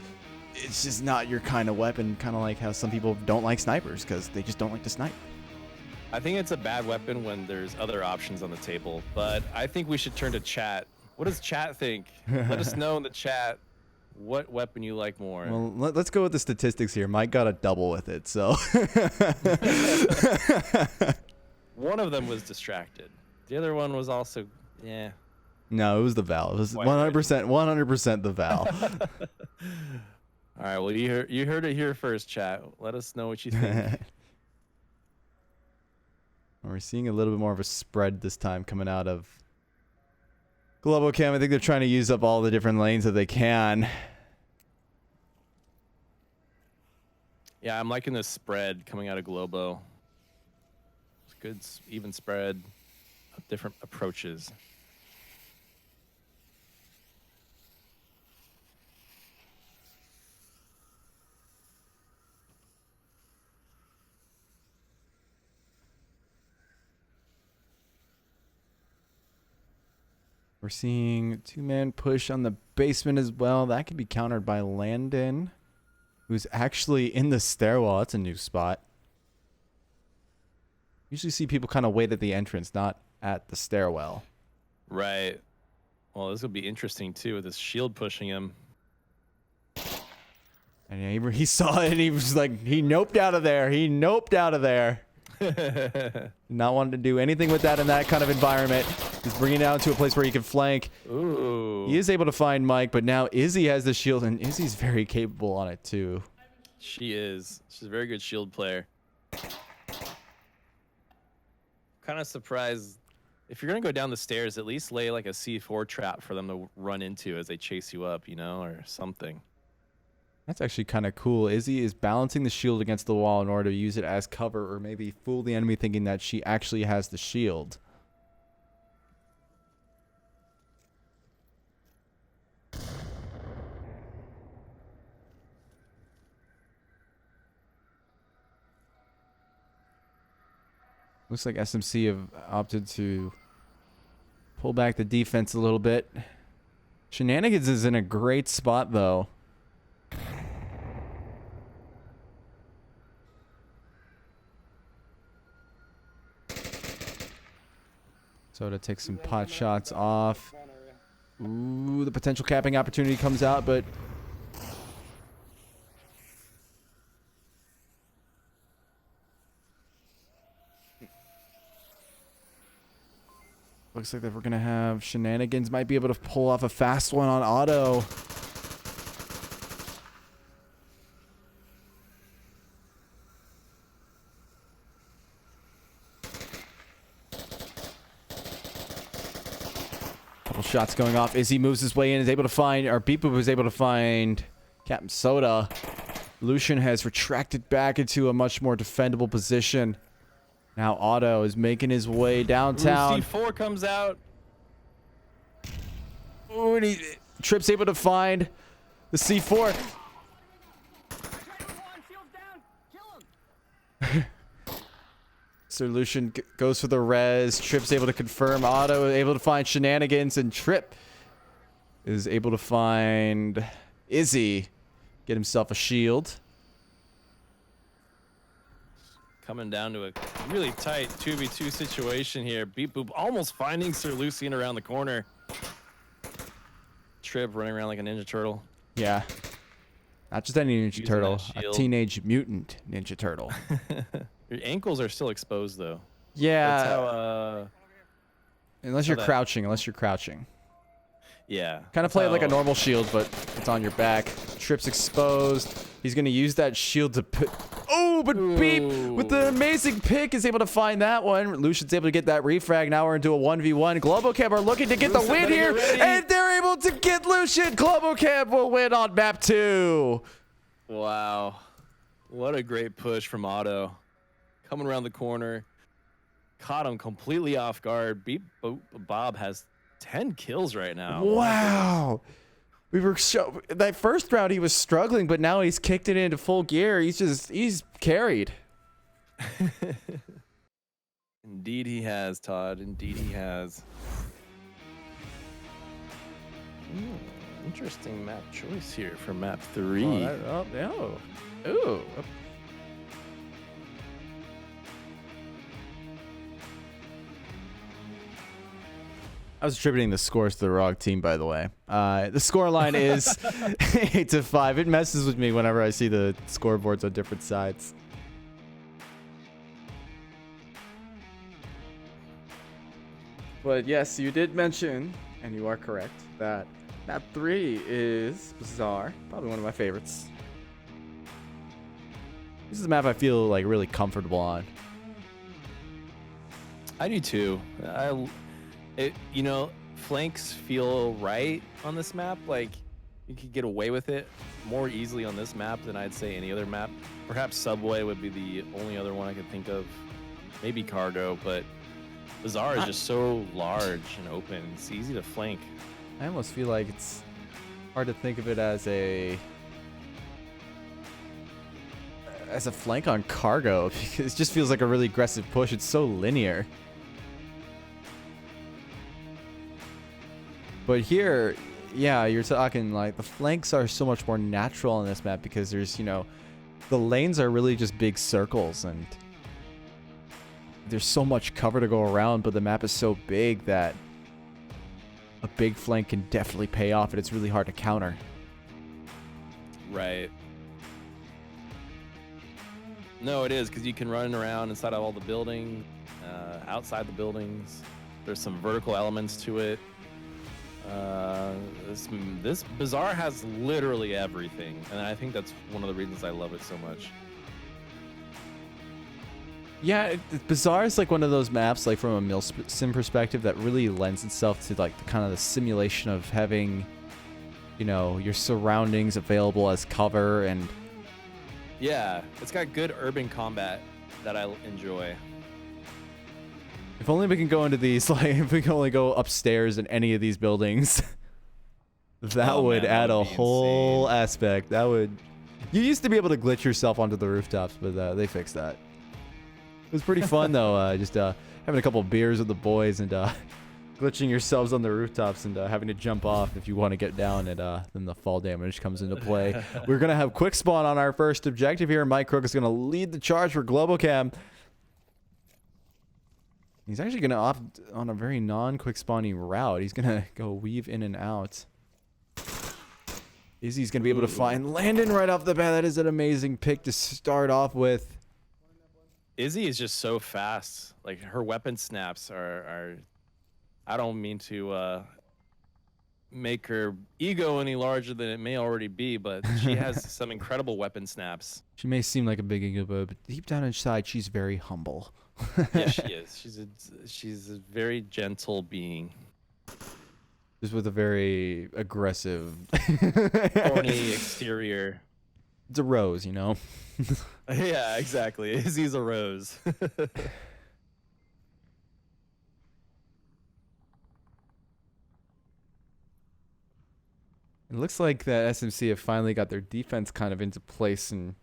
not your kind of weapon. Kind of like how some people don't like snipers because they just don't like to snipe. I think it's a bad weapon when there's other options on the table, but I think we should turn to chat. What does chat think? Let us know in the chat what weapon you like more. Well, let's go with the statistics here. Mike got a double with it, so. One of them was distracted. The other one was also, yeah. No, it was the Val. It was 100% the Val. All right, well, you heard it here first, chat. Let us know what you think. We're seeing a little bit more of a spread this time coming out of Globochem. I think they're trying to use up all the different lanes that they can. Yeah, I'm liking this spread coming out of Globo. It's good, even spread of different approaches. We're seeing two-man push on the basement as well. That could be countered by Landon, who's actually in the stairwell. That's a new spot. Usually see people kind of wait at the entrance, not at the stairwell. Right. Well, this will be interesting, too, with this shield pushing him. And yeah, he saw it, and he was like, he noped out of there. He noped out of there. Not wanting to do anything with that in that kind of environment. He's bringing it down to a place where he can flank. Ooh. He is able to find Mike, but now Izzy has the shield, and Izzy's very capable on it too. She is. She's a very good shield player. Kind of surprised. If you're going to go down the stairs, at least lay like a C4 trap for them to run into as they chase you up, you know, or something. That's actually kind of cool. Izzy is balancing the shield against the wall in order to use it as cover, or maybe fool the enemy thinking that she actually has the shield. Looks like SMC have opted to pull back the defense a little bit. Shenanigans is in a great spot, though. So to take some pot shots off. Ooh, the potential capping opportunity comes out, but looks like that we're gonna have Shenanigans might be able to pull off a fast one on Auto. Shots going off. Izzy moves his way in, is able to find, or Beep Boop was able to find Captain Soda. Lucian has retracted back into a much more defendable position. Now Otto is making his way downtown. Ooh, C4 comes out. Ooh, and Trip's able to find the C4. So Lucian goes for the res. Trip's able to confirm. Otto is able to find Shenanigans, and Trip is able to find Izzy. Get himself a shield. Coming down to a really tight 2v2 situation here. Beep Boop almost finding Sir Lucian around the corner. Trip running around like a Ninja Turtle. Yeah. Not just any Ninja Using Turtle. that A shield. teenage mutant Ninja Turtle. Your ankles are still exposed, though. Yeah. That's how, unless you're crouching. Unless you're crouching. yeah. Kind of play it like a normal shield, but it's on your back. Trip's exposed. He's going to use that shield to put... Oh, but Beep with the amazing pick is able to find that one. Lucian's able to get that refrag. Now we're into a 1v1. Globochem are looking to get the win here, and they're able to get Lucian. Globochem will win on map 2. Wow. What a great push from Otto. Coming around the corner. Caught him completely off guard. Beep Boop Bob has 10 kills right now. Wow. We were that first round he was struggling, but now he's kicked it into full gear. He's carried. Indeed he has, Todd. Indeed he has. Interesting map choice here for map 3. Ooh. I was attributing the scores to the wrong team, by the way. The score line is 8-5. It messes with me whenever I see the scoreboards on different sides. But yes, you did mention, and you are correct, that map 3 is Bazaar. Probably one of my favorites. This is a map I feel like really comfortable on. I do too. You know, flanks feel right on this map. Like you could get away with it more easily on this map than I'd say any other map. Perhaps Subway would be the only other one I could think of. Maybe Cargo, but Bazaar is just so large and open. It's easy to flank. I almost feel like it's hard to think of it as a flank on Cargo because it just feels like a really aggressive push. It's so linear. But here, yeah, you're talking like the flanks are so much more natural on this map because there's, you know, the lanes are really just big circles and there's so much cover to go around, but the map is so big that a big flank can definitely pay off and it's really hard to counter. Right. No, it is, because you can run around inside of all the buildings, outside the buildings. There's some vertical elements to it. This Bazaar has literally everything, and I think that's one of the reasons I love it so much. Yeah, Bazaar is like one of those maps, like from a milsim perspective, that really lends itself to like the kind of the simulation of having, you know, your surroundings available as cover. And yeah, it's got good urban combat that I enjoy. If only we can go into these, like, if we can only go upstairs in any of these buildings, that would add a whole aspect. That would. You used to be able to glitch yourself onto the rooftops, but they fixed that. It was pretty fun though, just having a couple of beers with the boys and glitching yourselves on the rooftops and having to jump off if you want to get down, and then the fall damage comes into play. We're gonna have quick spawn on our first objective here. Mike Crook is gonna lead the charge for Globochem. He's actually going to opt on a very non-quick spawning route. He's going to go weave in and out. Izzy's going to be able to find Landon right off the bat. That is an amazing pick to start off with. Izzy is just so fast. Like, her weapon snaps are I don't mean to make her ego any larger than it may already be, but she has some incredible weapon snaps. She may seem like a big ego, but deep down inside, she's very humble. Yeah, she is. She's a very gentle being. Just with a very aggressive, thorny exterior. It's a rose, you know? Yeah, exactly. Izzy's a rose. It looks like that SMC have finally got their defense kind of into place in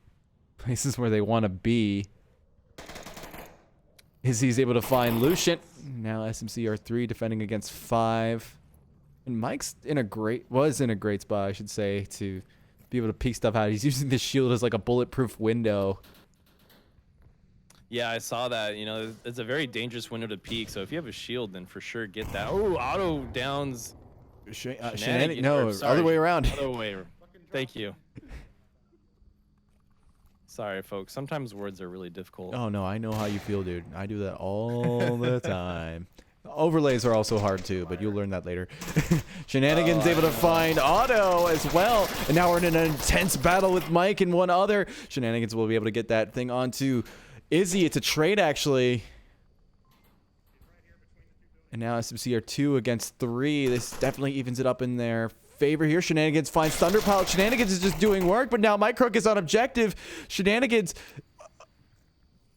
places where they want to be. Izzy's able to find Lucian. Now SMC are 3 defending against 5. And Mike's was in a great spot, I should say, to be able to peek stuff out. He's using this shield as like a bulletproof window. Yeah, I saw that. You know, it's a very dangerous window to peek. So if you have a shield, then for sure get that. Oh, auto downs. No, other way around. Other way. Thank you. Sorry, folks. Sometimes words are really difficult. Oh, no, I know how you feel, dude. I do that all the time. Overlays are also hard, too, but you'll learn that later. Shenanigans able to find Auto as well. And now we're in an intense battle with Mike and one other. Shenanigans will be able to get that thing onto Izzy. It's a trade, actually. And now SMC are 2 against 3. This definitely evens it up in their favor here. Shenanigans finds Thunderpilot. Shenanigans is just doing work, but now Mike Crook is on objective. Shenanigans,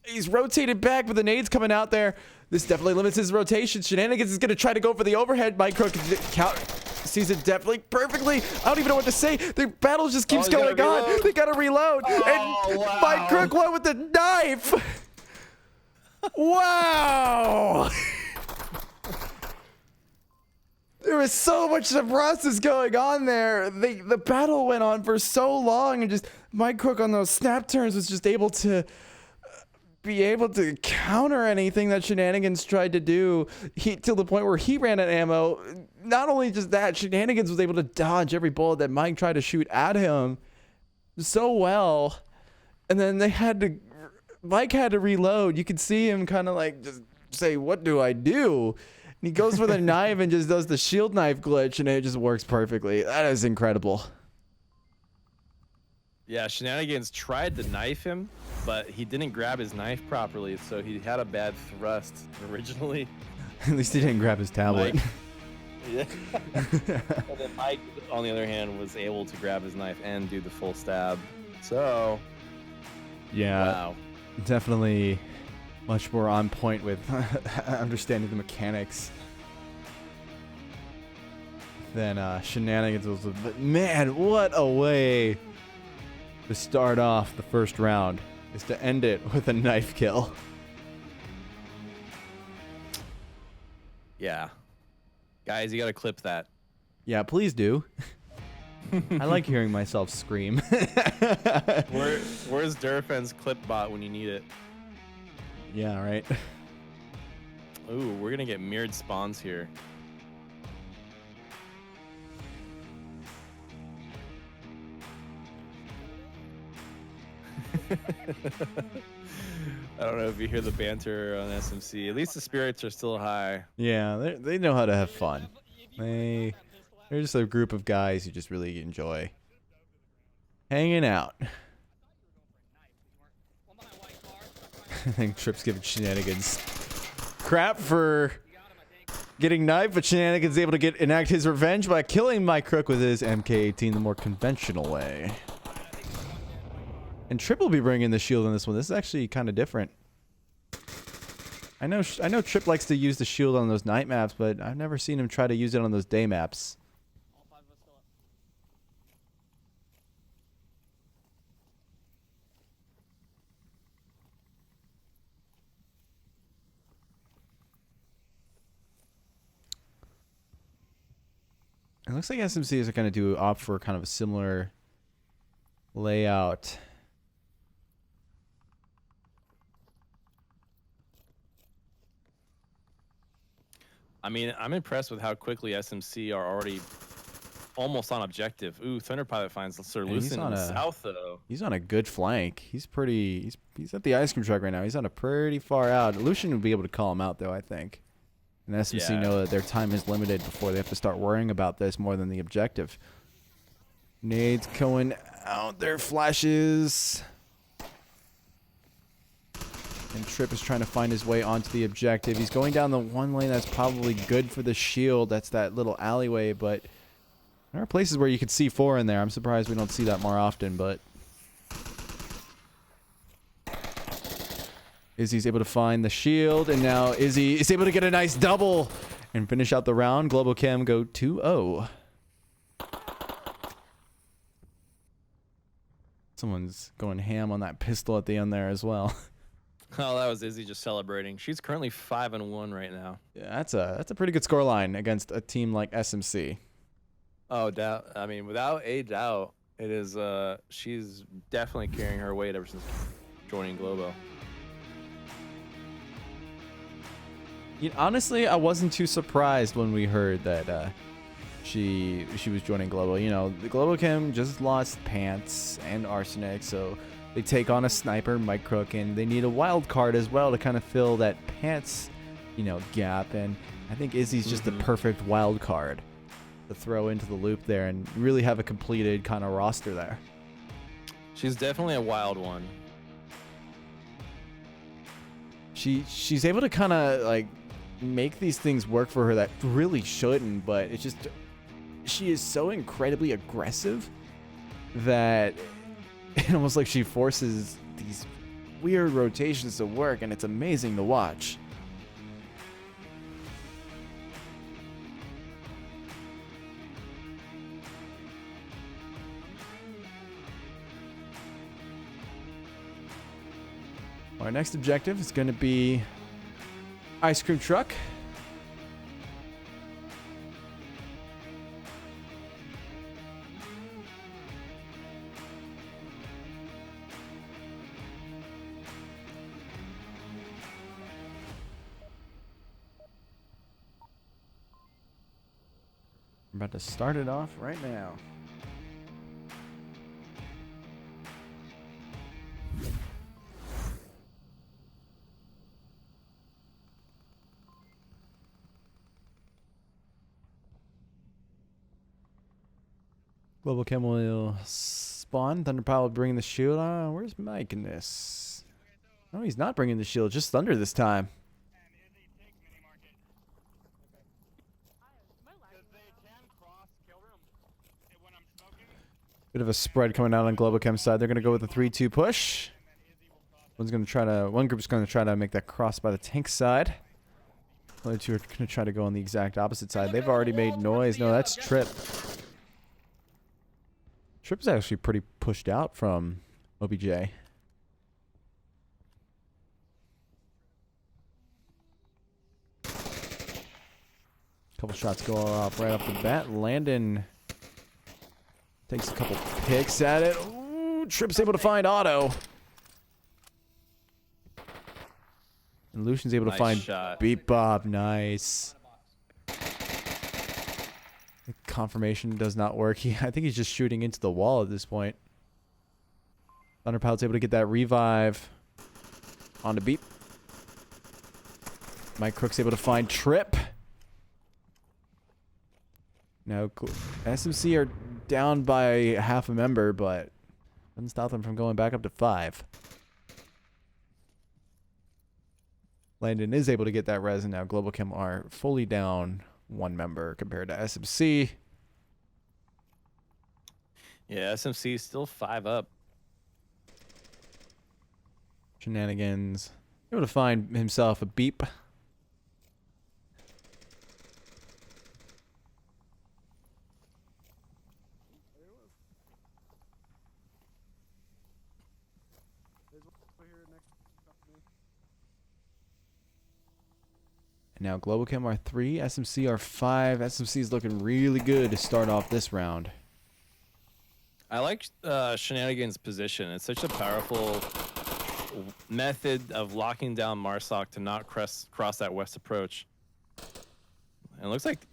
he's rotated back, but the nades coming out there. This definitely limits his rotation. Shenanigans is going to try to go for the overhead. Mike Crook sees it definitely perfectly. I don't even know what to say. The battle just keeps going on. They got to reload. And wow. Mike Crook went with the knife. Wow. There was so much process going on there. The battle went on for so long, and just Mike Crook on those snap turns was just able to be able to counter anything that Shenanigans tried to do, till the point where he ran out of ammo. Not only just that, Shenanigans was able to dodge every bullet that Mike tried to shoot at him so well. And then Mike had to reload. You could see him kind of like just say, what do I do? And he goes for the knife and just does the shield knife glitch, and it just works perfectly. That is incredible. Yeah, Shenanigans tried to knife him, but he didn't grab his knife properly, so he had a bad thrust originally. At least he didn't grab his tablet. Mike, yeah. And then Mike, on the other hand, was able to grab his knife and do the full stab. So, yeah, wow. Definitely much more on point with understanding the mechanics than Shenanigans was. But man, what a way to start off the first round is to end it with a knife kill. Yeah. Guys, you got to clip that. Yeah, please do. I like hearing myself scream. Where's Durafen's clip bot when you need it? Yeah, right. Ooh, we're going to get mirrored spawns here. I don't know if you hear the banter on SMC. At least the spirits are still high. Yeah, they know how to have fun. They're just a group of guys who just really enjoy hanging out. I think Trip's giving Shenanigans crap for getting knifed, but Shenanigans is able to enact his revenge by killing Mike Crook with his MK18 the more conventional way. And Trip will be bringing the shield in this one. This is actually kind of different. I know Trip likes to use the shield on those night maps, but I've never seen him try to use it on those day maps. It looks like SMCs are going to opt for kind of a similar layout. I mean, I'm impressed with how quickly SMC are already almost on objective. Ooh, Thunder Pilot finds Sir Lucien in the south, though. He's on a good flank. He's at the ice cream truck right now. He's on a pretty far out. Lucien will be able to call him out, though, I think. And SMC know that their time is limited before they have to start worrying about this more than the objective. Nades going out there, flashes. And Trip is trying to find his way onto the objective. He's going down the one lane that's probably good for the shield. That's that little alleyway, but there are places where you could see 4 in there. I'm surprised we don't see that more often, but Izzy's able to find the shield, and now Izzy is able to get a nice double and finish out the round. Globochem go 2-0. Someone's going ham on that pistol at the end there as well. Oh, that was Izzy just celebrating. She's currently 5-1 right now. Yeah, that's a pretty good scoreline against a team like SMC. Oh, doubt. I mean, without a doubt, it is. She's definitely carrying her weight ever since joining Globo. Honestly, I wasn't too surprised when we heard that she was joining Globo. You know, the Globochem just lost Pants and Arsenic, so they take on a sniper, Mike Crook, and they need a wild card as well to kind of fill that Pants, gap. And I think Izzy's just the perfect wild card to throw into the loop there and really have a completed kind of roster there. She's definitely a wild one. She's able to kind of like make these things work for her that really shouldn't, but it's just she is so incredibly aggressive that it's almost like she forces these weird rotations to work, and it's amazing to watch. Our next objective is going to be ice cream truck. about to start it off right now. Globochem will spawn. Thunderpile will bring the shield. Where's Mike in this? No, he's not bringing the shield. Just Thunder this time. Bit of a spread coming out on Globochem's side. They're going to go with a 3-2 push. One group's going to try to make that cross by the tank side. The other two are going to try to go on the exact opposite side. They've already made noise. No, that's Trip. Trip's actually pretty pushed out from OBJ. Couple shots go off right off the bat. Landon takes a couple picks at it. Ooh, Trip's able to find Otto. And Lucian's able to find Beat Bob. Nice. The confirmation does not work. I think he's just shooting into the wall at this point. Thunderpilot's able to get that revive onto Beat. Mike Crook's able to find Trip. Now SMC are down by half a member, but doesn't stop them from going back up to 5. Landon is able to get that res, and now Globochem are fully down 1 member compared to SMC. Yeah, SMC is still 5 up. Shenanigans. Able to find himself a beep. Now Globochem are 3, SMC are 5. SMC is looking really good to start off this round. I like Shenanigans' position. It's such a powerful method of locking down Marsoc to not cross that west approach. And it looks like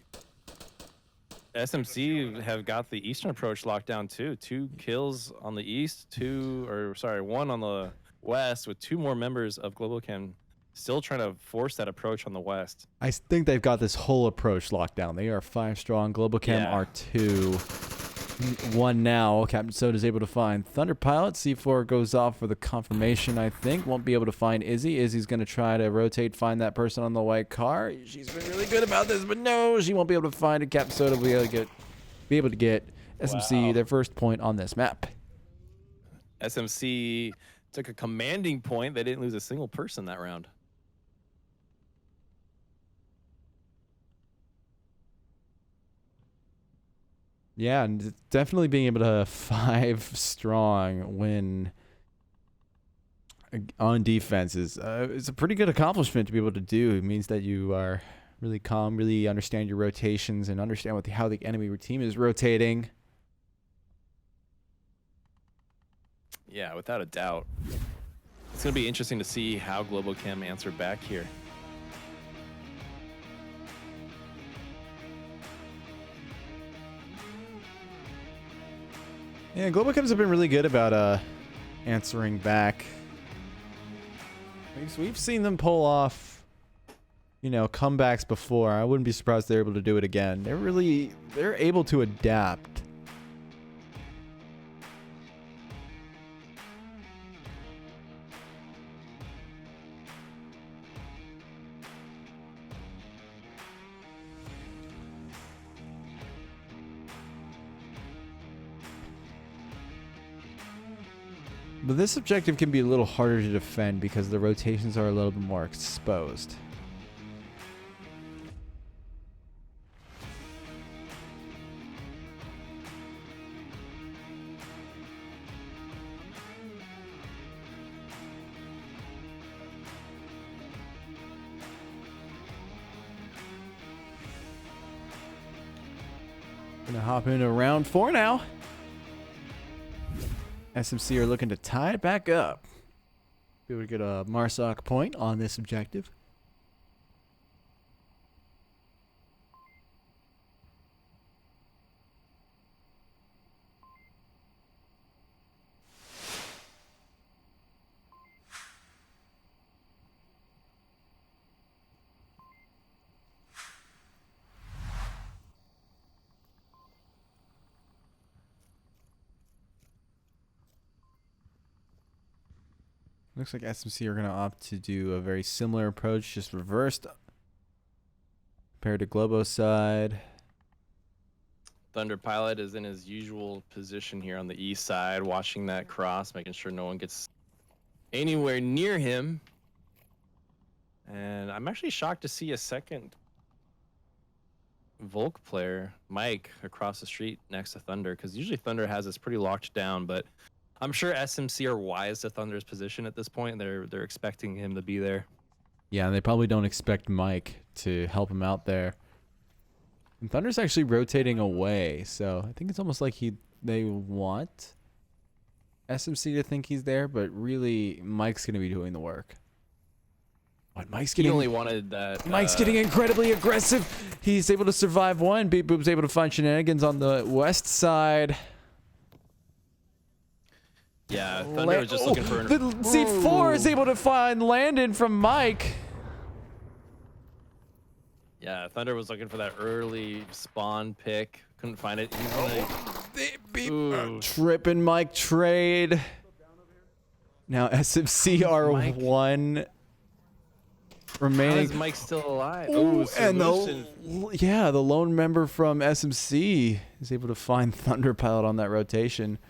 SMC have got the eastern approach locked down too. 2 kills on the east, 1 on the west, with 2 more members of Globochem still trying to force that approach on the west. I think they've got this whole approach locked down. They are 5 strong. Globochem are 2. 1 now. Captain Soda's able to find Thunderpilot. C4 goes off for the confirmation, I think. Won't be able to find Izzy. Izzy's going to try to rotate, find that person on the white car. She's been really good about this, but no, she won't be able to find it. Captain Soda will be able to get SMC their first point on this map. SMC took a commanding point. They didn't lose a single person that round. Yeah, and definitely being able to 5 strong when on defense is it's a pretty good accomplishment to be able to do. It means that you are really calm, really understand your rotations, and understand how the enemy team is rotating. Yeah, without a doubt. It's going to be interesting to see how Globochem answer back here. Yeah, Globochems have been really good about answering back. We've seen them pull off, comebacks before. I wouldn't be surprised they're able to do it again. They're able to adapt. But this objective can be a little harder to defend because the rotations are a little bit more exposed. Gonna hop into round 4 now. SMC are looking to tie it back up. Be able to get a Marsoc point on this objective. Looks like SMC are going to opt to do a very similar approach, just reversed compared to Globo side. Thunder Pilot is in his usual position here on the east side, watching that cross, making sure no one gets anywhere near him. And I'm actually shocked to see a second Volk player, Mike, across the street next to Thunder, because usually Thunder has this pretty locked down, but I'm sure SMC are wise to Thunder's position at this point. They're expecting him to be there. Yeah, and they probably don't expect Mike to help him out there. And Thunder's actually rotating away, so I think it's almost like they want SMC to think he's there, but really Mike's going to be doing the work. But Mike's getting, He only wanted that. Mike's getting incredibly aggressive. He's able to survive one. Beat Boop's able to find shenanigans on the west side. Yeah, Thunder was just looking for... The C4 is able to find Landon from Mike. Yeah, Thunder was looking for that early spawn pick. Couldn't find it. He's gonna... Tripping Mike trade. Now SMC are Mike? one How remaining. is Mike still alive? Ooh, Ooh, and Solution. the lone member from SMC is able to find Thunder Pilot on that rotation.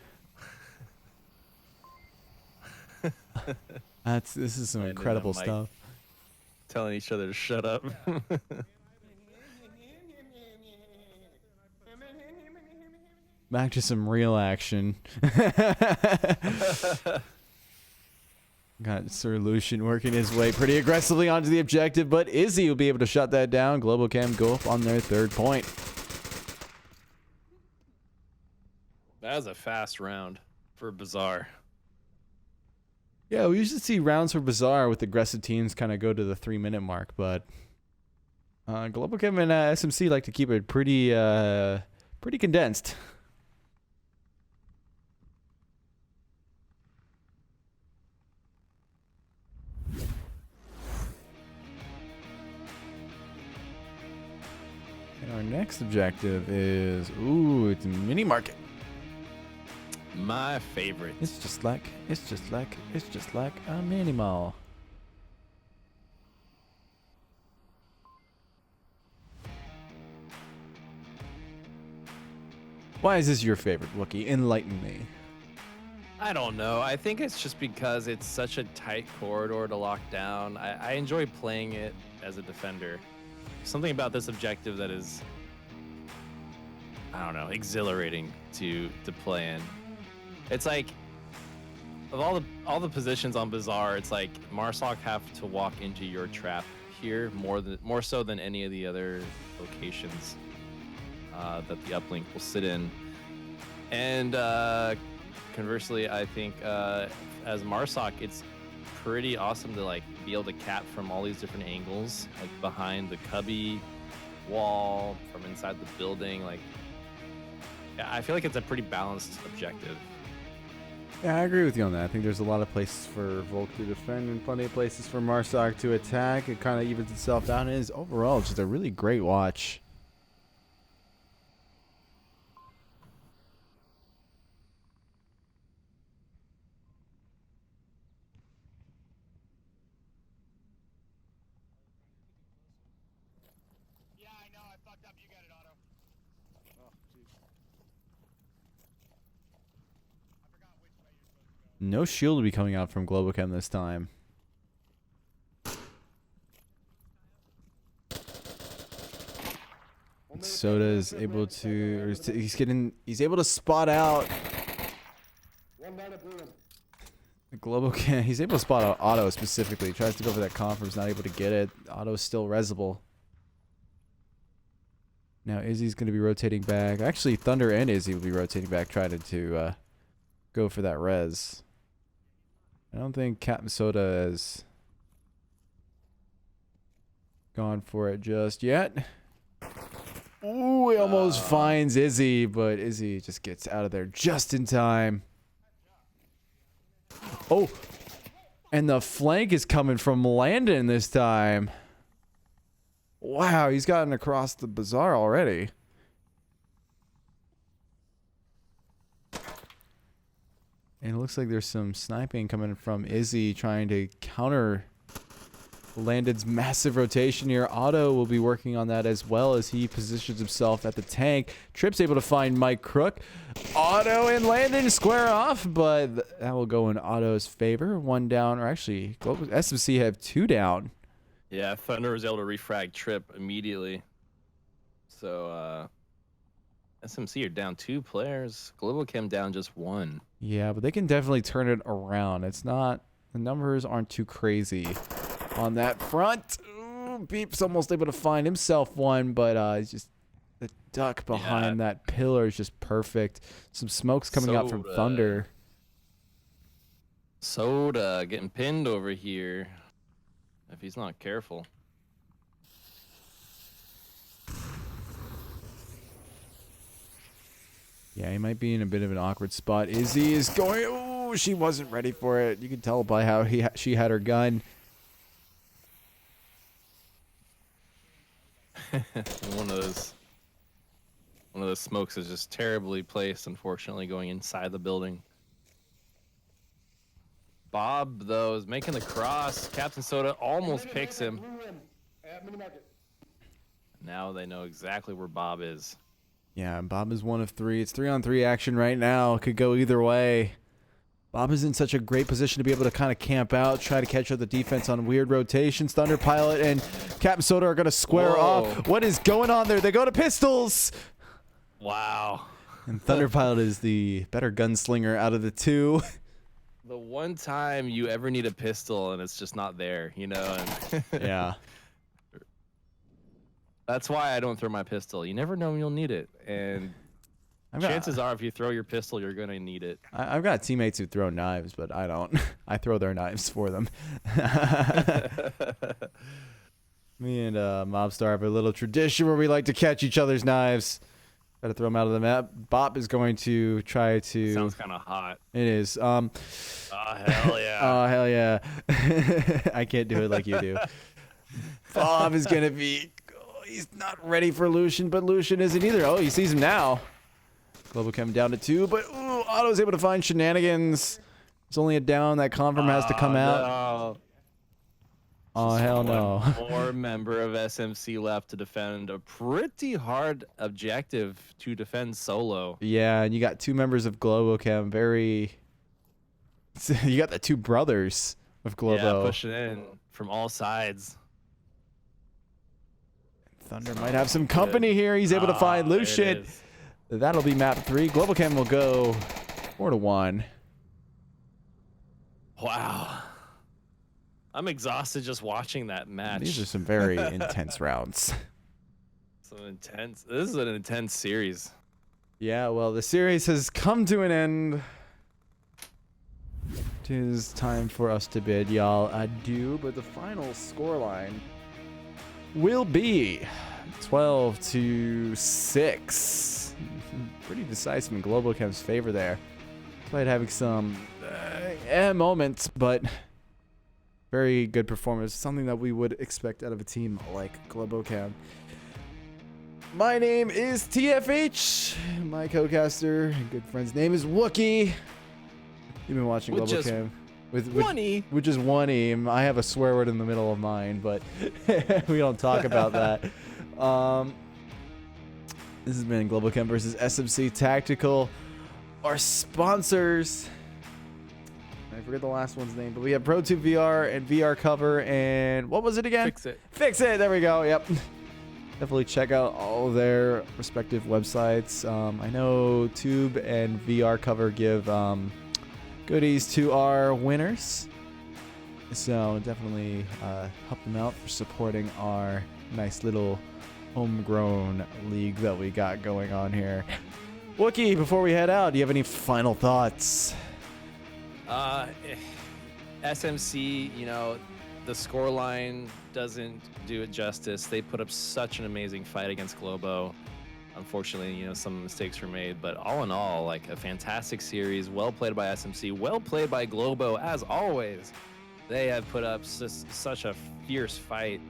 This is some Landon and incredible Mike stuff. telling each other to shut up. Back to some real action. Got Solution working his way pretty aggressively onto the objective, but Izzy will be able to shut that down. Globochem go up on their third point. That was a fast round for Bazaar. Yeah, we usually see rounds for Bazaar with aggressive teams kind of go to the 3-minute mark, but Globochem and SMC like to keep it pretty condensed. And our next objective is, it's a mini market. My favorite. It's just like a mini mall. Why is this your favorite, Wookie? Enlighten me. I don't know. I think it's just because it's such a tight corridor to lock down. I enjoy playing it as a defender. Something about this objective that is, I don't know, exhilarating to play in. It's like, of all the positions on Bazaar, it's like Marsoc have to walk into your trap here more so than any of the other locations that the uplink will sit in. And conversely, I think as Marsoc, it's pretty awesome to like be able to cap from all these different angles, like behind the cubby wall, from inside the building. Like, yeah, I feel like it's a pretty balanced objective. Yeah, I agree with you on that. I think there's a lot of places for Volk to defend and plenty of places for Marsoc to attack. It kind of evens itself out and is overall just a really great watch. Yeah, I know. I fucked up. You got it, Otto. Oh, jeez. I forgot which way you're supposed to go. No shield will be coming out from Globochem this time. Soda is able to, he's able to spot out the Globochem. He's able to spot out Otto specifically. He tries to go for that confirm's not able to get it. Otto's still resable. Now Izzy's going to be rotating back. Actually, Thunder and Izzy will be rotating back, trying to go for that res. I don't think Captain Soda has gone for it just yet. Ooh, he almost finds Izzy, but Izzy just gets out of there just in time. Oh, and the flank is coming from Landon this time. Wow, he's gotten across the Bazaar already. And it looks like there's some sniping coming from Izzy trying to counter Landon's massive rotation here. Otto will be working on that as well as he positions himself at the tank. Trip's able to find Mike Crook. Otto and Landon square off, but that will go in Otto's favor. 1 down, or actually, SMC have 2 down. Yeah, Thunder was able to refrag Trip immediately. So, SMC are down 2 players. Globochem down just 1. Yeah, but they can definitely turn it around. It's not, the numbers aren't too crazy on that front. Ooh, Beep's almost able to find himself one, but it's just the duck behind that pillar is just perfect. Some smoke's coming out from Thunder. Soda getting pinned over here if he's not careful. Yeah, he might be in a bit of an awkward spot. Izzy is going. Oh, she wasn't ready for it. You can tell by how she had her gun. One of those smokes is just terribly placed, unfortunately, going inside the building. Bob, though, is making the cross. Captain Soda almost picks him. Now they know exactly where Bob is. Yeah, and Bob is 1 of 3. It's 3-on-3 action right now. It could go either way. Bob is in such a great position to be able to kind of camp out, try to catch up the defense on weird rotations. Thunder Pilot and Captain Soda are going to square off. What is going on there? They go to pistols. Wow. And Thunder Pilot is the better gunslinger out of the 2. The one time you ever need a pistol and it's just not there, you know? And yeah. That's why I don't throw my pistol. You never know when you'll need it. And chances are if you throw your pistol, you're going to need it. I've got teammates who throw knives, but I don't. I throw their knives for them. Me and Mobstar have a little tradition where we like to catch each other's knives. Got to throw them out of the map. Bop is going to try to... Sounds kind of hot. It is. Oh, hell yeah. Oh, hell yeah. I can't do it like you do. Bob is going to be... He's not ready for Lucian, but Lucian isn't either. Oh, he sees him now. Globochem down to 2, but ooh, Otto's able to find shenanigans. It's only a down. That confirm has to come out. No. Oh, hell no. One more member of SMC left to defend a pretty hard objective to defend solo. Yeah, and you got 2 members of Globochem. Very... You got the 2 brothers of Globo. Yeah, pushing in from all sides. Thunder might have some company here. He's able to find Lucian. That'll be map 3. Globochem will go 4-1. Wow. I'm exhausted just watching that match. These are some very intense rounds. This is an intense series. Yeah, well, the series has come to an end. It is time for us to bid y'all adieu, but the final scoreline will be 12-6. Pretty decisive in Globochem's favor there. Despite having some moments, but very good performance. Something that we would expect out of a team like Globochem. My name is TFH. My co-caster and good friend's name is Wookie. You've been watching Globochem. With just one aim. I have a swear word in the middle of mine, but we don't talk about that. This has been Globochem versus SMC Tactical. Our sponsors, I forget the last one's name, but we have ProTube VR and VR Cover, and what was it again? Fix It. Fix It. There we go. Yep. Definitely check out all of their respective websites. I know Tube and VR Cover give goodies to our winners, so definitely help them out for supporting our nice little homegrown league that we got going on here. Wookie, before we head out, do you have any final thoughts? SMC, you know, the scoreline doesn't do it justice. They put up such an amazing fight against Globo. Unfortunately, you know, some mistakes were made, but all in all, like a fantastic series. Well played by SMC, well played by Globo, as always. They have put up such a fierce fight.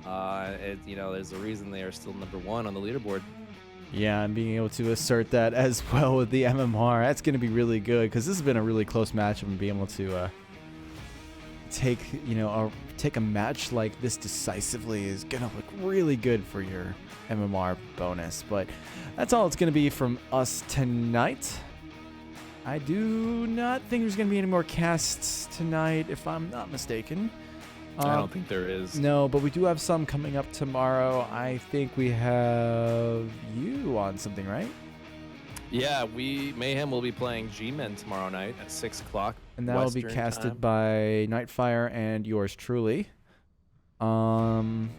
You know, there's a reason they are still #1 on the leaderboard. Yeah, and being able to assert that as well with the MMR, that's going to be really good because this has been a really close matchup, and being able to take a match like this decisively is going to look really good for your MMR bonus. But that's all it's going to be from us tonight. I do not think there's going to be any more casts tonight, if I'm not mistaken. I don't think there is. No, but we do have some coming up tomorrow. I think we have you on something, right? Yeah, Mayhem will be playing G-Men tomorrow night at 6 o'clock. And that will be casted by Nightfire and yours truly. And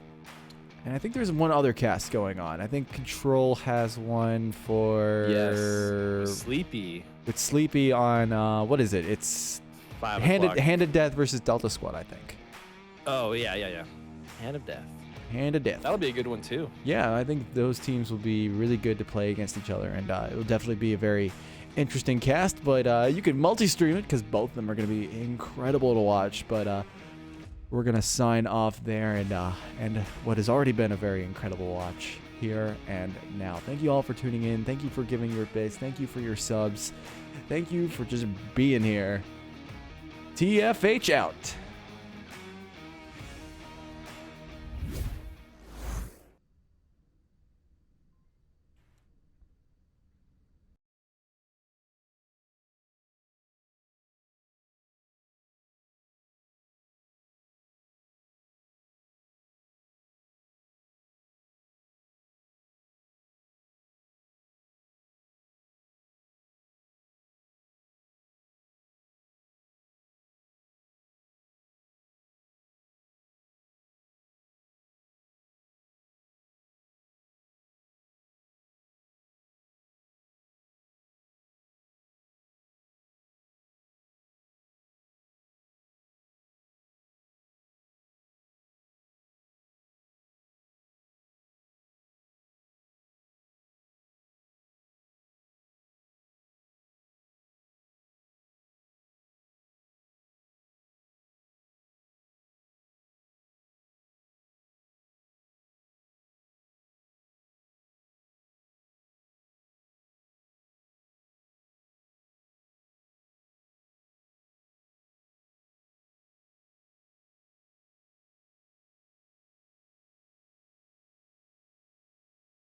I think there's one other cast going on. I think Control has one for Sleepy. With Sleepy on what is it? It's 5 o'clock. Handed Death versus Delta Squad, I think. Oh yeah. Hand of Death. Hand of Death. That'll be a good one too. Yeah, I think those teams will be really good to play against each other, and it will definitely be a very interesting cast. But you can multi-stream it because both of them are going to be incredible to watch. But we're going to sign off there and what has already been a very incredible watch here and now. Thank you all for tuning in. Thank you for giving your bits. Thank you for your subs. Thank you for just being here. TFH out.